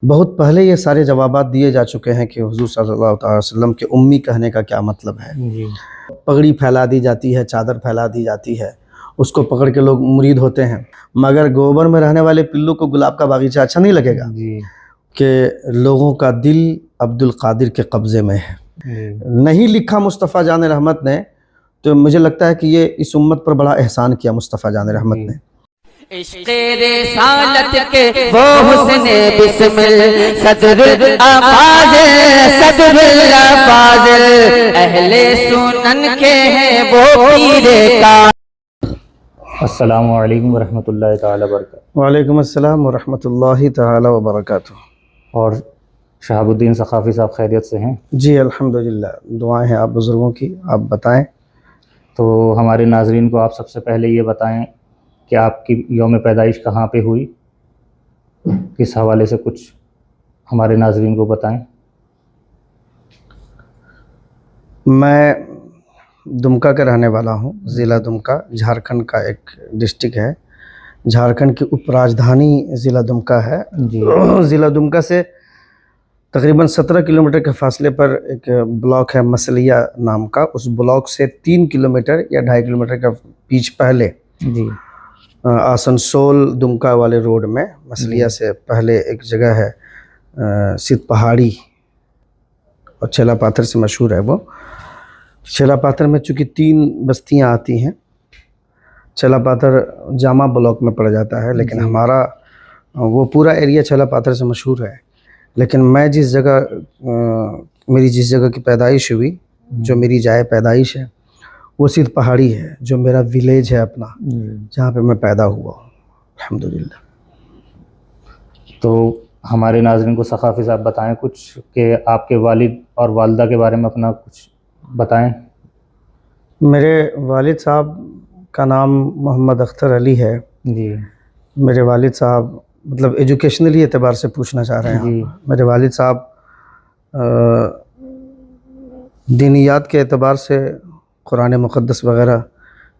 بہت پہلے یہ سارے جوابات دیے جا چکے ہیں کہ حضور صلی اللہ علیہ وسلم کے امی کہنے کا کیا مطلب ہے۔ جی پگڑی پھیلا دی جاتی ہے، چادر پھیلا دی جاتی ہے، اس کو پکڑ کے لوگ مرید ہوتے ہیں، مگر گوبر میں رہنے والے پلو کو گلاب کا باغیچہ اچھا نہیں لگے گا جی کہ لوگوں کا دل عبد القادر کے قبضے میں ہے۔ نہیں لکھا مصطفیٰ جان رحمت نے تو مجھے لگتا ہے کہ یہ اس امت پر بڑا احسان کیا مصطفیٰ جان رحمت نے۔ عشق رسالت کے وہ حسن بسمل صدر الافاظ صدر الافاظ اہل سنن کے ہیں وہ پیر کا۔ السلام علیکم ورحمۃ اللہ تعالی وبرکاتہ۔ وعلیکم السلام ورحمۃ اللہ تعالی وبرکاتہ۔ اور شہاب الدین ثقافی صاحب خیریت سے ہیں؟ جی الحمدللہ، دعائیں ہیں آپ بزرگوں کی، آپ بتائیں۔ تو ہمارے ناظرین کو آپ سب سے پہلے یہ بتائیں کہ آپ کی یوم پیدائش کہاں پہ ہوئی، کس حوالے سے کچھ ہمارے ناظرین کو بتائیں۔ میں دمکا کا رہنے والا ہوں، ضلع دمکا جھارکھنڈ کا ایک ڈسٹرکٹ ہے۔ جھارکھنڈ کی اپ راجدھانی ضلع دمکا ہے۔ جی ضلع دمکا سے تقریباً 17 کلومیٹر کے فاصلے پر ایک بلاک ہے مسلیہ نام کا، اس بلاک سے 3 کلومیٹر یا 2.5 کلومیٹر کا پیچ پہلے جی آسنسول دمکا والے روڈ میں مسلیہ سے پہلے ایک جگہ ہے سید پہاڑی، اور چھیلا پاتھر سے مشہور ہے وہ۔ چھیلا پاتھر میں چونکہ 3 بستیاں آتی ہیں، چھیلا پاتھر جامع بلاک میں پڑ جاتا ہے، لیکن ہمارا وہ پورا ایریا چھیلا پاتھر سے مشہور ہے۔ لیکن میں میری جس جگہ کی پیدائش ہوئی، جو میری جائے پیدائش ہے، وہ سید پہاڑی ہے، جو میرا ویلیج ہے اپنا، جہاں پہ میں پیدا ہوا ہوں الحمدللہ۔ تو ہمارے ناظرین کو ثقافی صاحب بتائیں کچھ کہ آپ کے والد اور والدہ کے بارے میں اپنا کچھ بتائیں۔ میرے والد صاحب کا نام محمد اختر علی ہے۔ جی میرے والد صاحب مطلب ایجوکیشنلی اعتبار سے پوچھنا چاہ رہے ہیں جی آپ۔ میرے والد صاحب دینیات کے اعتبار سے قرآن مقدس وغیرہ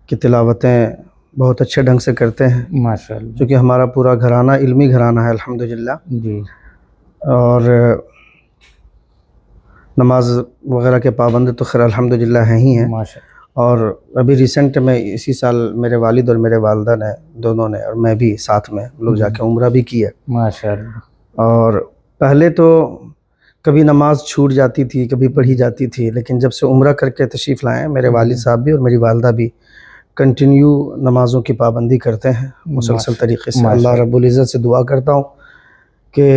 کی تلاوتیں بہت اچھے ڈھنگ سے کرتے ہیں، ماشاء اللہ۔ چونکہ ہمارا پورا گھرانہ علمی گھرانہ ہے الحمدللہ، جی اور نماز وغیرہ کے پابند تو خیر الحمدللہ ہیں ہی ہیں۔ ماشاء اللہ۔ اور ابھی ریسنٹ میں اسی سال میرے والد اور میرے والدہ نے دونوں نے اور میں بھی ساتھ میں لوگ جا کے عمرہ بھی کیا۔ ماشاء اللہ۔ اور پہلے تو کبھی نماز چھوٹ جاتی تھی، کبھی پڑھی جاتی تھی، لیکن جب سے عمرہ کر کے تشریف لائے ہیں میرے والد صاحب بھی اور میری والدہ بھی کنٹینیو نمازوں کی پابندی کرتے ہیں مسلسل طریقے سے۔ اللہ رب العزت سے دعا کرتا ہوں کہ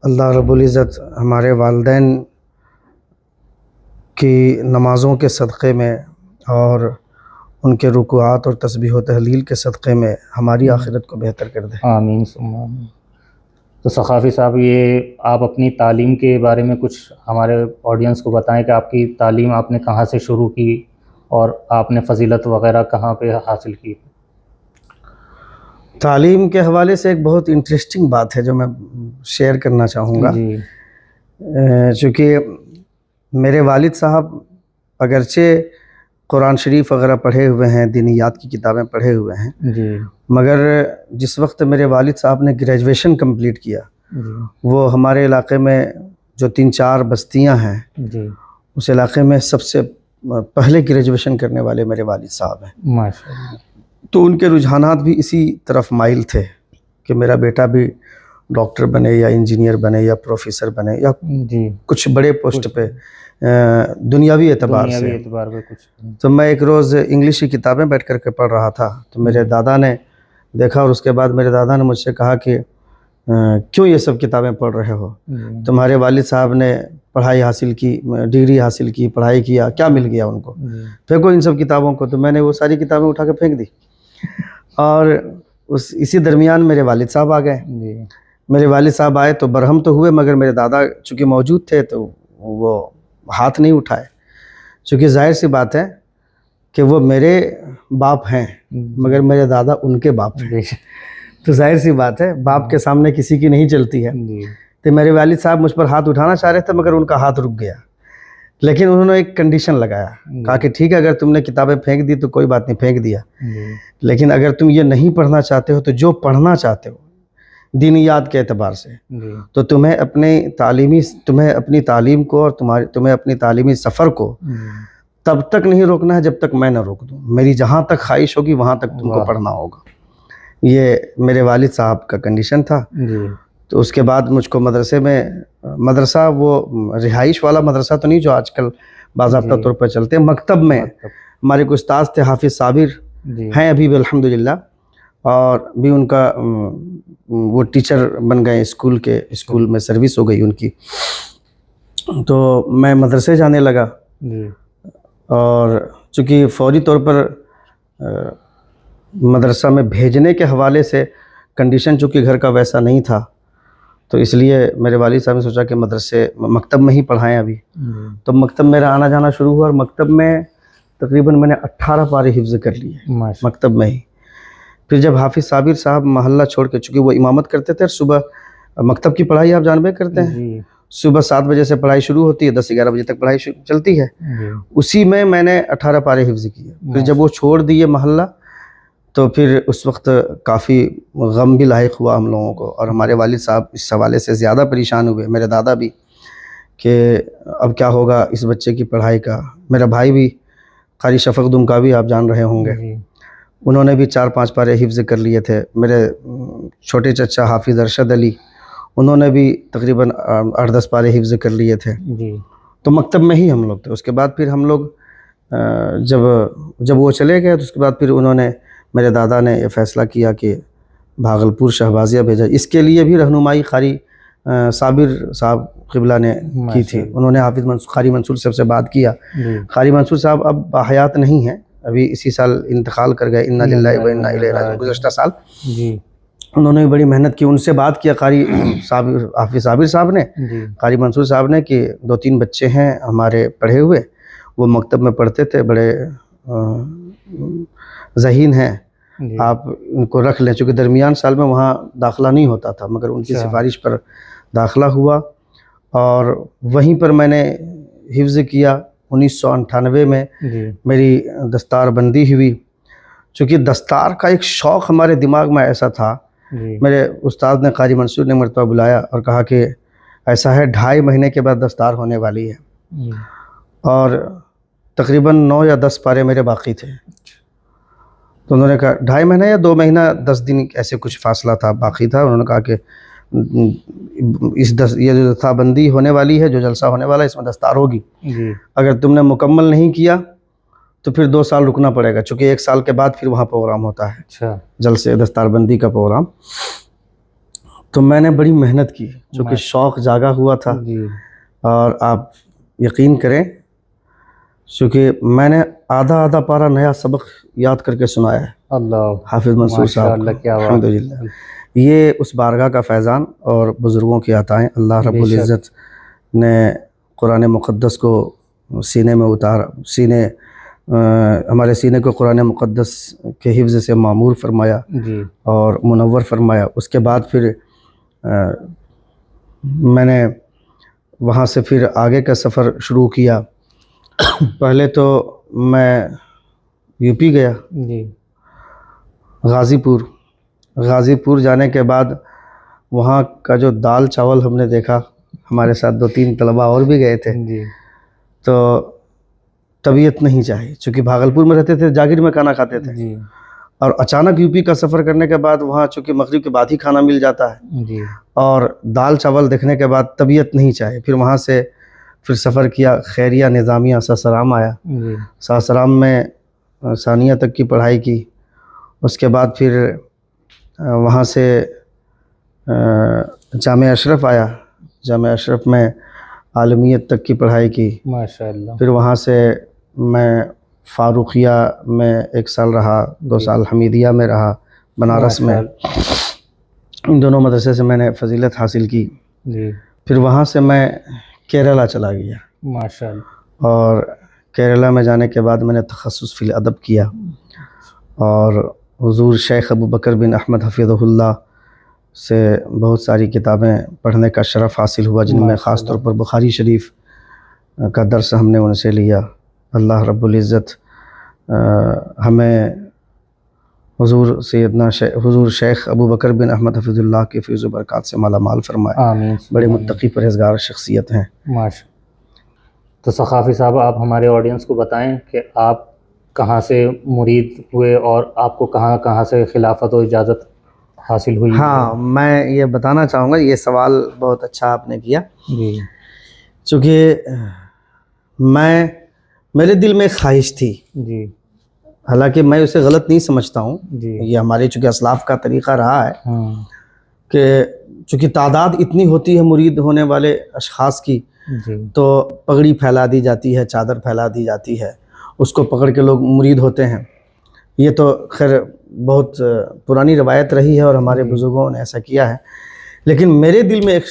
اللہ رب العزت ہمارے والدین کی نمازوں کے صدقے میں اور ان کے رکوعات اور تسبیح و تحلیل کے صدقے میں ہماری آخرت کو بہتر کر دے۔ آمین ثم آمین۔ تو ثقافی صاحب، یہ آپ اپنی تعلیم کے بارے میں کچھ ہمارے آڈینس کو بتائیں کہ آپ کی تعلیم آپ نے کہاں سے شروع کی اور آپ نے فضیلت وغیرہ کہاں پہ حاصل کی؟ تعلیم کے حوالے سے ایک بہت انٹرسٹنگ بات ہے جو میں شیئر کرنا چاہوں گا۔ جی چونکہ میرے والد صاحب اگرچہ قرآن شریف وغیرہ پڑھے ہوئے ہیں، دینیات کی کتابیں پڑھے ہوئے ہیں، جی مگر جس وقت میرے والد صاحب نے گریجویشن کمپلیٹ کیا، جی وہ ہمارے علاقے میں جو 3-4 بستیاں ہیں جی اس علاقے میں سب سے پہلے گریجویشن کرنے والے میرے والد صاحب ہیں۔ ماشاء اللہ۔ تو ان کے رجحانات بھی اسی طرف مائل تھے کہ میرا بیٹا بھی ڈاکٹر بنے یا انجینئر بنے یا پروفیسر بنے یا جی کچھ بڑے پوسٹ پہ دنیاوی اعتبار سے۔ اعتبار پہ کچھ۔ تو میں ایک روز انگلش کی کتابیں بیٹھ کر کے پڑھ رہا تھا، تو میرے دادا نے دیکھا اور اس کے بعد میرے دادا نے مجھ سے کہا کہ کیوں یہ سب کتابیں پڑھ رہے ہو؟ تمہارے والد صاحب نے پڑھائی حاصل کی، ڈگری حاصل کی، پڑھائی کیا، کیا مل گیا ان کو؟ پھینکو ان سب کتابوں کو۔ تو میں نے وہ ساری کتابیں اٹھا کے پھینک دی، اور اسی درمیان میرے والد صاحب آ گئے۔ میرے والد صاحب آئے تو برہم تو ہوئے، مگر میرے دادا چونکہ موجود تھے تو وہ ہاتھ نہیں اٹھائے، چونکہ ظاہر سی بات ہے کہ وہ میرے باپ ہیں مگر میرے دادا ان کے باپ ہیں، تو ظاہر سی بات ہے باپ کے سامنے کسی کی نہیں چلتی ہے۔ تو میرے والد صاحب مجھ پر ہاتھ اٹھانا چاہ رہے تھے مگر ان کا ہاتھ رک گیا، لیکن انہوں نے ایک کنڈیشن لگایا، کہا کہ ٹھیک ہے اگر تم نے کتابیں پھینک دی تو کوئی بات نہیں، پھینک دیا، لیکن اگر تم یہ نہیں پڑھنا چاہتے ہو تو جو پڑھنا چاہتے ہو دینیات کے اعتبار سے. جی تو تمہیں اپنی تعلیم کو اور تمہیں اپنی تعلیمی سفر کو تب تک نہیں روکنا ہے جب تک میں نہ روک دوں. میری جہاں تک خواہش ہوگی وہاں تک تم کو واہ. پڑھنا ہوگا. یہ میرے والد صاحب کا کنڈیشن تھا. جی تو اس کے بعد مجھ کو مدرسہ وہ رہائش والا مدرسہ تو نہیں جو آج کل باضابطہ جی. طور پر چلتے ہیں. مکتب میں ہمارے کو استاد تھے حافظ صابر جی ہیں ابھی بھی الحمدللہ, اور بھی ان کا وہ ٹیچر بن گئے اسکول میں سروس ہو گئی ان کی. تو میں مدرسے جانے لگا, جی اور چونکہ فوری طور پر مدرسہ میں بھیجنے کے حوالے سے کنڈیشن چونکہ گھر کا ویسا نہیں تھا, تو اس لیے میرے والد صاحب نے سوچا کہ مکتب میں ہی پڑھائیں ابھی. تو مکتب میرا آنا جانا شروع ہوا, اور مکتب میں تقریباً میں نے 18 پارے حفظ کر لیے مکتب میں ہی. پھر جب حافظ صابر صاحب محلہ چھوڑ کے, چونکہ وہ امامت کرتے تھے, صبح مکتب کی پڑھائی آپ جانبے کرتے ہیں, جی صبح 7 بجے سے پڑھائی شروع ہوتی ہے, 10-11 بجے تک پڑھائی چلتی ہے. جی اسی میں نے 18 پارے حفظ کیے. پھر جب وہ چھوڑ دیے محلہ, تو پھر اس وقت کافی غم بھی لاحق ہوا ہم لوگوں کو, اور ہمارے والد صاحب اس حوالے سے زیادہ پریشان ہوئے, میرے دادا بھی, کہ اب کیا ہوگا اس بچے کی پڑھائی کا. میرا بھائی بھی قاری شفق دمکاوی آپ جان رہے ہوں گے, جی انہوں نے بھی 4-5 پارے حفظ کر لیے تھے. میرے چھوٹے چچا حافظ ارشد علی, انہوں نے بھی تقریباً 8-10 پارے حفظ کر لیے تھے. جی تو مکتب میں ہی ہم لوگ تھے. اس کے بعد پھر ہم لوگ جب وہ چلے گئے, تو اس کے بعد پھر میرے دادا نے یہ فیصلہ کیا کہ بھاگلپور شہبازیہ بھیجا. اس کے لیے بھی رہنمائی قاری صابر صاحب قبلہ نے کی تھی. انہوں نے حافظ قاری منصور صاحب سے بات کیا. جی قاری منصور صاحب اب حیات نہیں ہیں, ابھی اسی سال انتقال کر گئے, انا للہ و انا الیہ راجعون, گزشتہ سال. جی انہوں نے بھی بڑی محنت کی. ان سے بات کیا قاری حافظ صابر صاحب نے, جی قاری منصور صاحب نے, کہ 2-3 بچے ہیں ہمارے پڑھے ہوئے, وہ مکتب میں پڑھتے تھے, بڑے ذہین ہیں, جی آپ ان کو رکھ لیں. چونکہ درمیان سال میں وہاں داخلہ نہیں ہوتا تھا, مگر ان کی اچھا. سفارش پر داخلہ ہوا, اور وہیں پر میں نے حفظ کیا. 1998 میں جی میری دستار بندی ہوئی. چونکہ دستار کا ایک شوق ہمارے دماغ میں ایسا تھا, جی میرے استاد نے قاری منصور نے مرتبہ بلایا اور کہا کہ ایسا ہے 2.5 مہینے کے بعد دستار ہونے والی ہے, جی اور تقریباً 9 یا 10 پارے میرے باقی تھے. تو انہوں نے کہا 2.5 مہینہ یا 2 مہینہ 10 دن ایسے کچھ فاصلہ تھا, باقی تھا. انہوں نے کہا کہ یہ جو دستار بندی ہونے والی ہے, جو جلسہ ہونے والا ہے, اس میں دستار ہوگی. جی اگر تم نے مکمل نہیں کیا تو پھر 2 سال رکنا پڑے گا, چونکہ 1 سال کے بعد پھر وہاں پروگرام ہوتا ہے, اچھا جلسے دستار بندی کا پروگرام. تو میں نے بڑی محنت کی, چونکہ شوق جاگا ہوا تھا. جی اور آپ یقین کریں, چونکہ میں نے آدھا پارا نیا سبق یاد کر کے سنایا ہے اللہ حافظ منصور صاحب ماشاءاللہ, کو, کیا بات. الحمدللہ. یہ اس بارگاہ کا فیضان اور بزرگوں کی عطائیں. اللہ رب بے شک. العزت نے قرآن مقدس کو سینے میں ہمارے سینے کو قرآن مقدس کے حفظ سے معمور فرمایا جی اور منور فرمایا. اس کے بعد پھر میں نے وہاں سے پھر آگے کا سفر شروع کیا. پہلے تو میں یو پی گیا, جی غازی پور جانے کے بعد وہاں کا جو دال چاول ہم نے دیکھا, ہمارے ساتھ 2-3 طلبہ اور بھی گئے تھے, جی تو طبیعت نہیں چاہی. چونکہ بھاگلپور میں رہتے تھے, جاگیر میں کھانا کھاتے تھے, جی اور اچانک یو پی کا سفر کرنے کے بعد وہاں چونکہ مغرب کے بعد ہی کھانا مل جاتا ہے, جی اور دال چاول دیکھنے کے بعد طبیعت نہیں چاہی. پھر وہاں سے سفر کیا, خیریہ نظامیہ ساسرام آیا. جی ساسرام میں ثانیہ تک کی پڑھائی کی. اس کے بعد پھر وہاں سے جامعہ اشرف آیا, جامعہ اشرف میں عالمیت تک کی پڑھائی کی. ماشاءاللہ. پھر وہاں سے میں فاروقیہ میں 1 سال رہا, 2 سال حمیدیہ میں رہا بنارس میں. ان دونوں مدرسے سے میں نے فضیلت حاصل کی. جی پھر وہاں سے میں کیرلا چلا گیا, ماشاءاللہ. اور کیرلا میں جانے کے بعد میں نے تخصص فی الادب کیا, اور حضور شیخ ابو بکر بن احمد حفظہ اللہ سے بہت ساری کتابیں پڑھنے کا شرف حاصل ہوا, جن میں خاص طور پر بخاری شریف کا درس ہم نے ان سے لیا. اللہ رب العزت ہمیں حضور سیدنا حضور شیخ ابو بکر بن احمد حفظ اللہ کے فیض و برکات سے مالا مال فرمائے. آمین. بڑے متقی پرہیزگار شخصیت ہیں. ماشاء. تو ثقافی صاحب آپ ہمارے آڈینس کو بتائیں کہ آپ کہاں سے مرید ہوئے اور آپ کو کہاں سے خلافت و اجازت حاصل ہوئی؟ ہاں، میں یہ بتانا چاہوں گا، یہ سوال بہت اچھا آپ نے کیا. جی. چونکہ میرے دل میں ایک خواہش تھی، جی. حالانکہ میں اسے غلط نہیں سمجھتا ہوں. جی. یہ ہمارے چونکہ اسلاف کا طریقہ رہا ہے ہاں. کہ چونکہ تعداد اتنی ہوتی ہے مرید ہونے والے اشخاص کی، جی. تو پگڑی پھیلا دی جاتی ہے، چادر پھیلا دی جاتی ہے، اس کو پکڑ کے لوگ مرید ہوتے ہیں. یہ تو خیر بہت پرانی روایت رہی ہے اور ہمارے بزرگوں نے ایسا کیا ہے. لیکن میرے دل میں ایک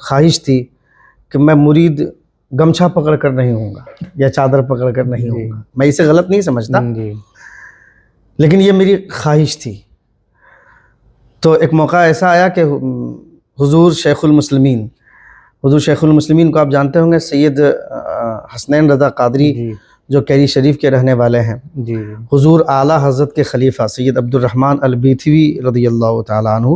خواہش تھی کہ میں مرید گمچھا پکڑ کر نہیں ہوں گا یا چادر پکڑ کر نہیں ہوں گا. میں اسے غلط نہیں سمجھتا، جی. لیکن یہ میری خواہش تھی. تو ایک موقع ایسا آیا کہ حضور شیخ المسلمین کو آپ جانتے ہوں گے، سید حسنین رضا قادری، جی. جو کیری شریف کے رہنے والے ہیں. جی. حضور اعلیٰ حضرت کے خلیفہ سید عبد الرحمن البیتھوی رضی اللہ تعالیٰ عنہ،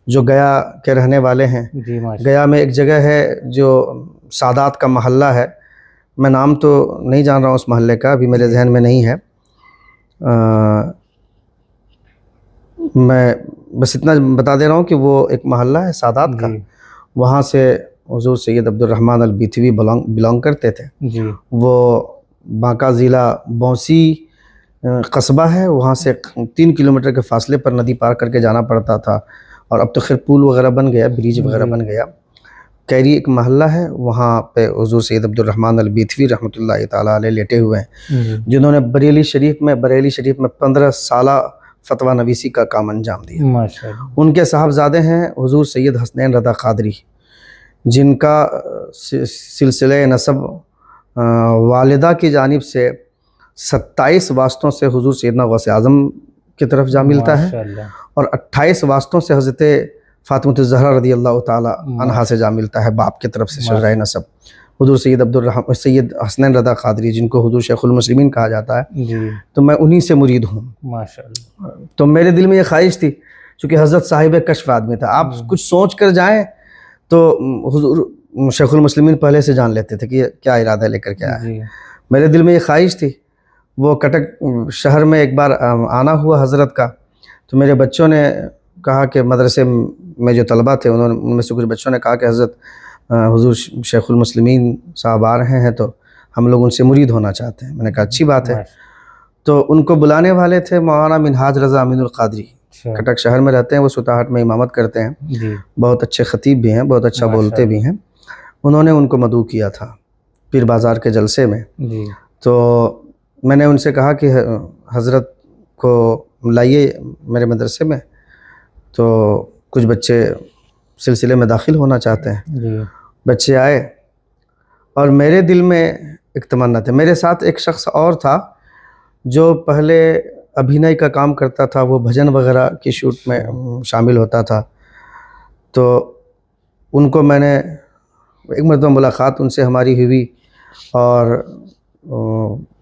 جو گیا کے رہنے والے ہیں. جی. ماشاء. گیا میں ایک جگہ ہے جو سادات کا محلہ ہے، میں نام تو نہیں جان رہا ہوں اس محلے کا، ابھی میرے ذہن میں نہیں ہے. میں بس اتنا بتا دے رہا ہوں کہ وہ ایک محلہ ہے سادات کا. جی. وہاں سے حضور سید عبد الرحمن البیتھوی بلانگ کرتے تھے. جی. وہ بانکا ضلع بونسی قصبہ ہے، وہاں سے 3 کلومیٹر کے فاصلے پر ندی پار کر کے جانا پڑتا تھا. اور اب تو خیر پول وغیرہ بن گیا، برج وغیرہ بن گیا. کیری ایک محلہ ہے، وہاں پہ حضور سید عبد الرحمن البیتھوی رحمۃ اللہ تعالیٰ علیہ لیٹے ہوئے ہیں، جنہوں نے بریلی شریف میں 15 سالہ فتویٰ نویسی کا کام انجام دیا. ماشاءاللہ. ان کے صاحبزادے ہیں حضور سید حسنین رضا قادری، جن کا سلسلہ نسب والدہ کی جانب سے 27 واسطوں سے حضور سیدنا غوث اعظم کی طرف جا ملتا ہے، ماشاءاللہ. اور 28 واسطوں سے حضرت فاطمہ الزہرا رضی اللہ تعالیٰ عنہا سے جا ملتا ہے، باپ کی طرف سے شجرہ نسب. حضور سید حسنین رضا قادری، جن کو حضور شیخ المسلمین کہا جاتا ہے، جی. تو میں انہی سے مرید ہوں. ماشاءاللہ. تو میرے دل میں یہ خواہش تھی، چونکہ حضرت صاحب کشف آدمی تھا، آپ کچھ سوچ کر جائیں تو حضور شیخ المسلمین پہلے سے جان لیتے تھے کہ یہ کیا ارادہ لے کر کے آیا ہے. جی. میرے دل میں یہ خواہش تھی. وہ کٹک شہر میں ایک بار آنا ہوا حضرت کا، تو میرے بچوں نے کہا کہ مدرسے میں جو طلبہ تھے ان میں سے کچھ بچوں نے کہا کہ حضرت حضور شیخ المسلمین صاحب آ رہے ہیں تو ہم لوگ ان سے مرید ہونا چاہتے ہیں. میں نے کہا اچھی بات ہے. تو ان کو بلانے والے تھے مولانا منہاج رضا امین القادری، کٹک شہر میں رہتے ہیں، وہ ستاہٹ میں امامت کرتے ہیں. جی. بہت اچھے خطیب بھی ہیں، بہت اچھا بولتے بھی ہیں. انہوں نے ان کو مدعو کیا تھا پیر بازار کے جلسے میں. جی. تو میں نے ان سے کہا کہ حضرت کو لائیے میرے مدرسے میں، تو کچھ بچے سلسلے میں داخل ہونا چاہتے ہیں. جی. بچے آئے اور میرے دل میں ایک تمنا تھا. میرے ساتھ ایک شخص اور تھا جو پہلے ابھینائی کا کام کرتا تھا، وہ بھجن وغیرہ کی شوٹ میں شامل ہوتا تھا. تو ان کو میں نے ایک مرتبہ ملاقات ان سے ہماری ہوئی، اور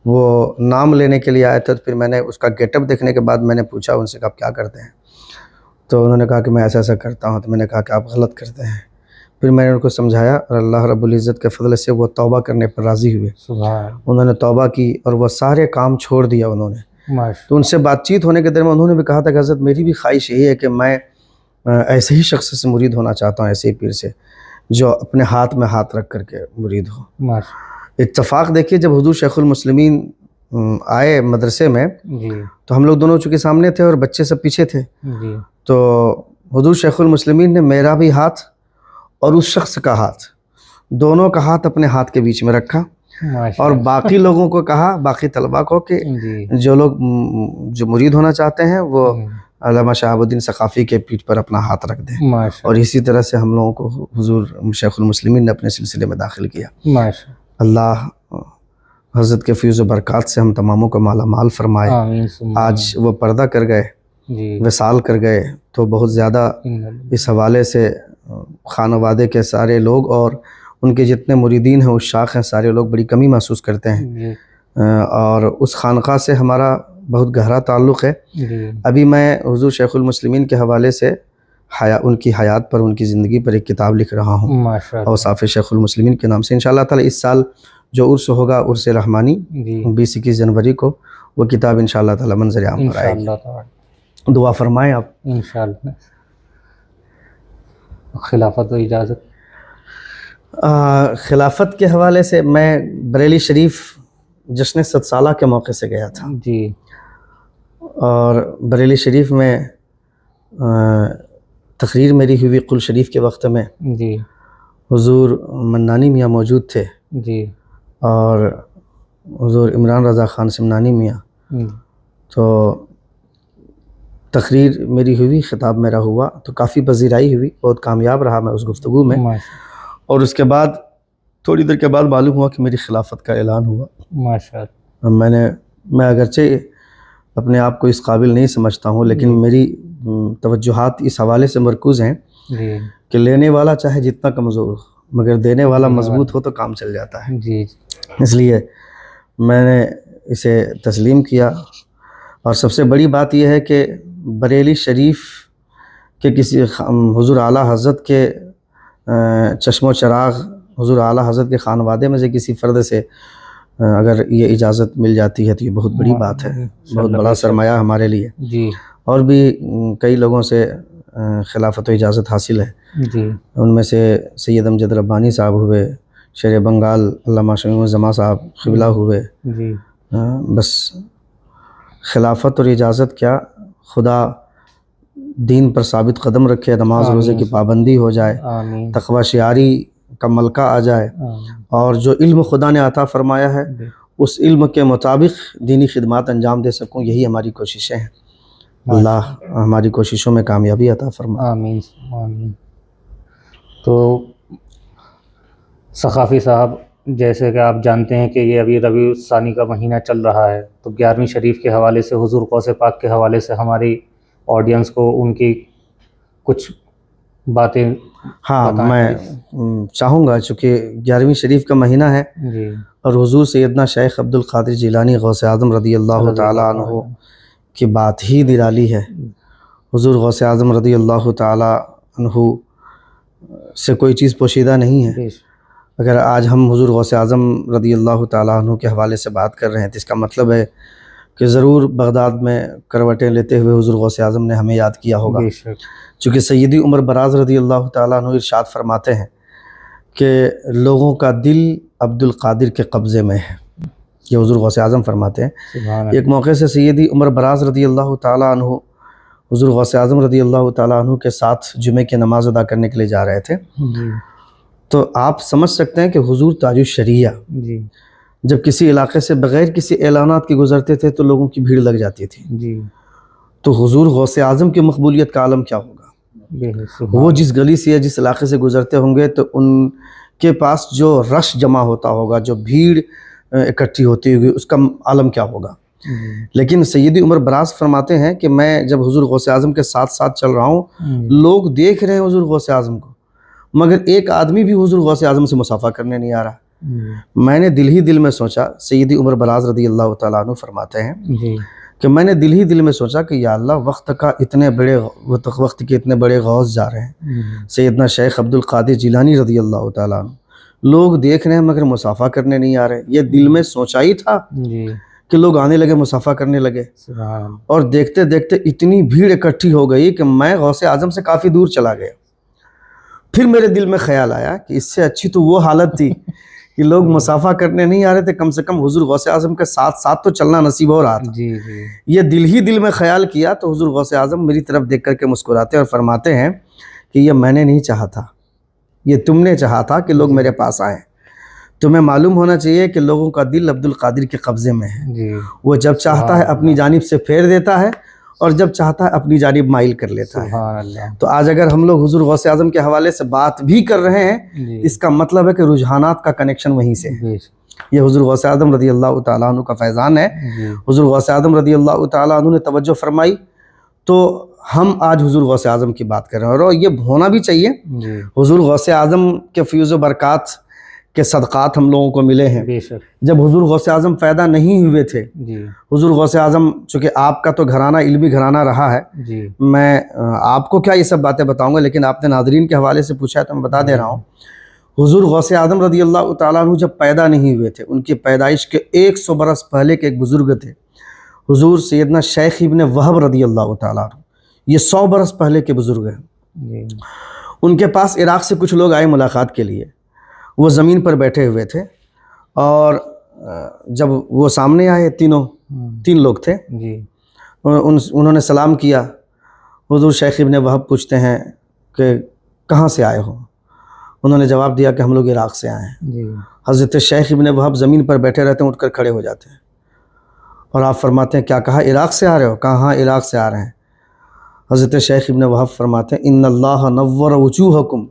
وہ نام لینے کے لیے آئے تھے. تو پھر میں نے اس کا گیٹ اپ دیکھنے کے بعد میں نے پوچھا ان سے کہ آپ کیا کرتے ہیں؟ تو انہوں نے کہا کہ میں ایسا ایسا کرتا ہوں. تو میں نے کہا کہ آپ غلط کرتے ہیں. پھر میں نے ان کو سمجھایا اور اللہ رب العزت کے فضل سے وہ توبہ کرنے پر راضی ہوئے. سبحان. انہوں نے توبہ کی اور وہ سارے کام چھوڑ دیا انہوں نے. تو ان سے بات چیت ہونے کے درمیان انہوں نے بھی کہا تھا کہ حضرت میری بھی خواہش یہی ہے کہ میں ایسے ہی شخص سے مرید ہونا چاہتا ہوں، ایسے ہی پیر سے جو اپنے ہاتھ میں ہاتھ رکھ کر کے مرید ہو. اتفاق دیکھیے، جب حضور شیخ المسلمین آئے مدرسے میں جی. تو ہم لوگ دونوں چونکہ سامنے تھے اور بچے سب پیچھے تھے. جی. تو حضور شیخ المسلمین نے میرا بھی ہاتھ اور اس شخص کا ہاتھ، دونوں کا ہاتھ اپنے ہاتھ کے بیچ میں رکھا، اور باقی لوگوں کو کہا، باقی طلباء کو، کہ جو لوگ جو مرید ہونا چاہتے ہیں وہ علامہ شہاب الدین ثقافی کے پیٹھ پر اپنا ہاتھ رکھ دیں. اور اسی طرح سے ہم لوگوں کو حضور شیخ المسلمین نے اپنے سلسلے میں داخل کیا. اللہ حضرت کے فیض و برکات سے ہم تماموں کو مالا مال فرمائے. آج وہ پردہ کر گئے، وصال کر گئے، تو بہت زیادہ اس حوالے سے خانوادے کے سارے لوگ اور ان کے جتنے مریدین ہیں، عشاق ہیں، سارے لوگ بڑی کمی محسوس کرتے ہیں. اور اس خانقاہ سے ہمارا بہت گہرا تعلق ہے. جی ابھی میں حضور شیخ المسلمین کے حوالے سے ان کی حیات پر، ان کی زندگی پر ایک کتاب لکھ رہا ہوں ماشاء اللہ. اوصاف شیخ المسلمین کے نام سے. انشاءاللہ تعالی اس سال جو عرس ہوگا، عرس رحمانی، جی 20-21 جنوری کو، وہ کتاب انشاءاللہ تعالی منظر عام پر آئے گی. انشاءاللہ تعالی دعا فرمائیں آپ. انشاءاللہ. خلافت و اجازت. خلافت کے حوالے سے میں بریلی شریف جشن 100 سالہ کے موقع سے گیا تھا، جی اور بریلی شریف میں تقریر میری ہوئی قل شریف کے وقت میں. جی حضور منانی میاں موجود تھے جی اور حضور عمران رضا خان سمنانی میاں. تو تقریر میری ہوئی، خطاب میرا ہوا، تو کافی پذیرائی ہوئی، بہت کامیاب رہا میں اس گفتگو میں. اور اس کے بعد تھوڑی دیر کے بعد معلوم ہوا کہ میری خلافت کا اعلان ہوا. ماشاء اللہ. میں اگرچہ اپنے آپ کو اس قابل نہیں سمجھتا ہوں، لیکن میری توجہات اس حوالے سے مرکوز ہیں جی کہ لینے والا چاہے جتنا کمزور ہو، مگر دینے والا مضبوط ہو تو کام چل جاتا ہے. جی اس لیے میں نے اسے تسلیم کیا. اور سب سے بڑی بات یہ ہے کہ بریلی شریف کے کسی حضور اعلیٰ حضرت کے چشم و چراغ، حضور اعلیٰ حضرت کے خانوادے میں سے کسی فرد سے اگر یہ اجازت مل جاتی ہے تو یہ بہت بڑی بات ہے، بہت بڑا سرمایہ ہمارے لیے. جی اور بھی کئی لوگوں سے خلافت و اجازت حاصل ہے. جی ان میں سے سید امجد ربانی صاحب ہوئے، شیر بنگال علامہ شمیم الزما صاحب قبلہ ہوئے. جی بس خلافت اور اجازت کیا، خدا دین پر ثابت قدم رکھے، نماز روزے کی پابندی ہو جائے، آمین. تقوی شعاری کا ملکہ آ جائے، اور جو علم خدا نے عطا فرمایا ہے اس علم کے مطابق دینی خدمات انجام دے سکوں، یہی ہماری کوششیں ہیں. اللہ ہماری کوششوں میں کامیابی عطا فرمائے. آمین آمین. تو ثقافی صاحب، جیسے کہ آپ جانتے ہیں کہ یہ ابھی ربیع الثانی کا مہینہ چل رہا ہے، تو 11ویں شریف کے حوالے سے، حضور غوث پاک کے حوالے سے ہماری آڈینس کو ان کی کچھ باتیں. ہاں، میں چاہوں گا، چونکہ 11ویں شریف کا مہینہ ہے جی اور حضور سیدنا شیخ عبد القادر جیلانی غوث اعظم رضی اللہ تعالیٰ عنہ کی بات ہی نرالی ہے. حضور غوث اعظم رضی اللہ تعالیٰ عنہ سے کوئی چیز پوشیدہ نہیں ہے. اگر آج ہم حضور غوث اعظم رضی اللہ تعالیٰ عنہ کے حوالے سے بات کر رہے ہیں تو اس کا مطلب ہے کہ ضرور بغداد میں کروٹیں لیتے ہوئے حضور غوث اعظم نے ہمیں یاد کیا ہوگا. چونکہ سیدی عمر براز رضی اللہ تعالیٰ عنہ ارشاد فرماتے ہیں کہ لوگوں کا دل عبد القادر کے قبضے میں ہے. یہ حضور غوث اعظم فرماتے ہیں. ایک موقع سے سیدی عمر براز رضی اللہ تعالیٰ عنہ حضور غوث اعظم رضی اللہ تعالیٰ عنہ کے ساتھ جمعے کی نماز ادا کرنے کے لیے جا رہے تھے. تو آپ سمجھ سکتے ہیں کہ حضور تاج الشریعہ جب کسی علاقے سے بغیر کسی اعلانات کے گزرتے تھے تو لوگوں کی بھیڑ لگ جاتی تھی. تو حضور غوث اعظم کی مقبولیت کا عالم کیا ہوگا؟ وہ جس گلی سے یا جس علاقے سے گزرتے ہوں گے تو ان کے پاس جو رش جمع ہوتا ہوگا، جو بھیڑ اکٹھی ہوتی ہوگی، اس کا عالم کیا ہوگا. لیکن سیدی عمر براز فرماتے ہیں کہ میں جب حضور غوث اعظم کے ساتھ ساتھ چل رہا ہوں، لوگ دیکھ رہے ہیں حضور غوث اعظم کو، مگر ایک آدمی بھی حضور غوث اعظم سے مصافحہ کرنے نہیں آ رہا. میں نے دل ہی دل میں سوچا، سیدی عمر براز رضی اللہ تعالیٰ عنہ فرماتے ہیں کہ میں نے دل ہی دل میں سوچا کہ یا اللہ، وقت کے اتنے بڑے غوث جا رہے ہیں، سیدنا شیخ عبد القادر جیلانی رضی اللہ تعالیٰ عنہ، لوگ دیکھ رہے ہیں مگر مصافحہ کرنے نہیں آ رہے. یہ دل میں سوچا ہی تھا کہ لوگ آنے لگے، مصافحہ کرنے لگے، اور دیکھتے دیکھتے اتنی بھیڑ اکٹھی ہو گئی کہ میں غوث اعظم سے کافی دور چلا گیا. پھر میرے دل میں خیال آیا کہ اس سے اچھی تو وہ حالت تھی کہ لوگ مصافحہ کرنے نہیں آ رہے تھے، کم سے کم حضور غوث اعظم کے ساتھ ساتھ تو چلنا نصیب ہو رہا تھا. یہ دل ہی دل میں خیال کیا تو حضور غوث اعظم میری طرف دیکھ کر کے مسکراتے اور فرماتے ہیں کہ یہ میں نے نہیں چاہا تھا، یہ تم نے چاہا تھا کہ لوگ میرے پاس آئیں. تمہیں معلوم ہونا چاہیے کہ لوگوں کا دل عبد القادر کے قبضے میں ہے. وہ جب چاہتا ہے اپنی جانب سے پھیر دیتا ہے اور جب چاہتا ہے اپنی جانب مائل کر لیتا ہے. تو آج اگر ہم لوگ حضور غوث اعظم کے حوالے سے بات بھی کر رہے ہیں، اس کا مطلب ہے کہ رجحانات کا کنیکشن وہیں سے ہے. یہ حضور غوث اعظم رضی اللہ تعالیٰ عنہ کا فیضان ہے. حضور غوث اعظم رضی اللہ تعالیٰ عنہ نے توجہ فرمائی تو ہم آج حضور غوث اعظم کی بات کر رہے ہیں، اور یہ ہونا بھی چاہیے. حضور غوث اعظم کے فیض و برکات کے صدقات ہم لوگوں کو ملے ہیں. بے شک. جب حضور غوث اعظم پیدا نہیں ہوئے تھے, جی حضور غوث اعظم چونکہ آپ کا تو گھرانہ علمی گھرانہ رہا ہے, جی میں آپ کو کیا یہ سب باتیں بتاؤں گا, لیکن آپ نے ناظرین کے حوالے سے پوچھا ہے تو میں بتا دے رہا ہوں. حضور غوث اعظم رضی اللہ تعالیٰ عنہ جب پیدا نہیں ہوئے تھے, ان کی پیدائش کے 100 برس پہلے کے ایک بزرگ تھے حضور سیدنا شیخ ابن وہب رضی اللہ تعالیٰ عنہ. یہ 100 برس پہلے کے بزرگ ہیں. جی ان کے پاس عراق سے کچھ لوگ آئے ملاقات کے لیے. وہ زمین پر بیٹھے ہوئے تھے اور جب وہ سامنے آئے, تین لوگ تھے, جی انہوں نے سلام کیا. حضور شیخ ابن وہب پوچھتے ہیں کہ کہاں سے آئے ہو؟ انہوں نے جواب دیا کہ ہم لوگ عراق سے آئے ہیں. جی حضرت شیخ ابن وہب زمین پر بیٹھے رہتے ہیں, اٹھ کر کھڑے ہو جاتے ہیں اور آپ فرماتے ہیں کیا کہا, عراق سے آ رہے ہو؟ کہا ہاں عراق سے آ رہے ہیں. حضرت شیخ ابن وہب فرماتے ہیں ان اللہ نور وجوہکم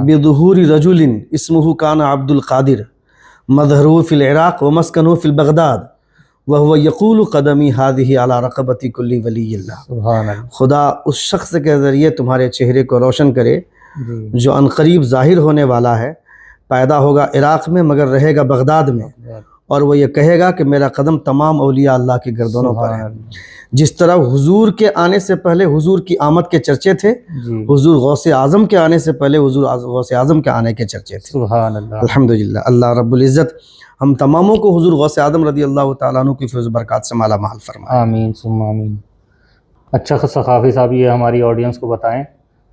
بظہور رجل اسمہ کان عبد القادر مظہرہ فی العراق ومسکنہ فی البغداد وہو یقول قدمی ہذہ علی رقبۃ کل ولی اللہ. سبحان اللہ. خدا اس شخص کے ذریعے تمہارے چہرے کو روشن کرے جی جو عنقریب ظاہر ہونے والا ہے, پیدا ہوگا عراق میں مگر رہے گا بغداد میں, اور وہ یہ کہے گا کہ میرا قدم تمام اولیاء اللہ کے گردنوں پر ہے. جس طرح حضور کے آنے سے پہلے حضور کی آمد کے چرچے تھے, جی حضور غوث اعظم کے آنے سے پہلے حضور غوث اعظم کے آنے کے چرچے تھے. سبحان اللہ. الحمدللہ. اللہ رب العزت ہم تماموں کو حضور غوث اعظم رضی اللہ تعالیٰ عنہ کی فیض برکات سے مالا مال فرمائے. آمین ثم آمین. اچھا ثقافی صاحب, یہ ہماری آڈینس کو بتائیں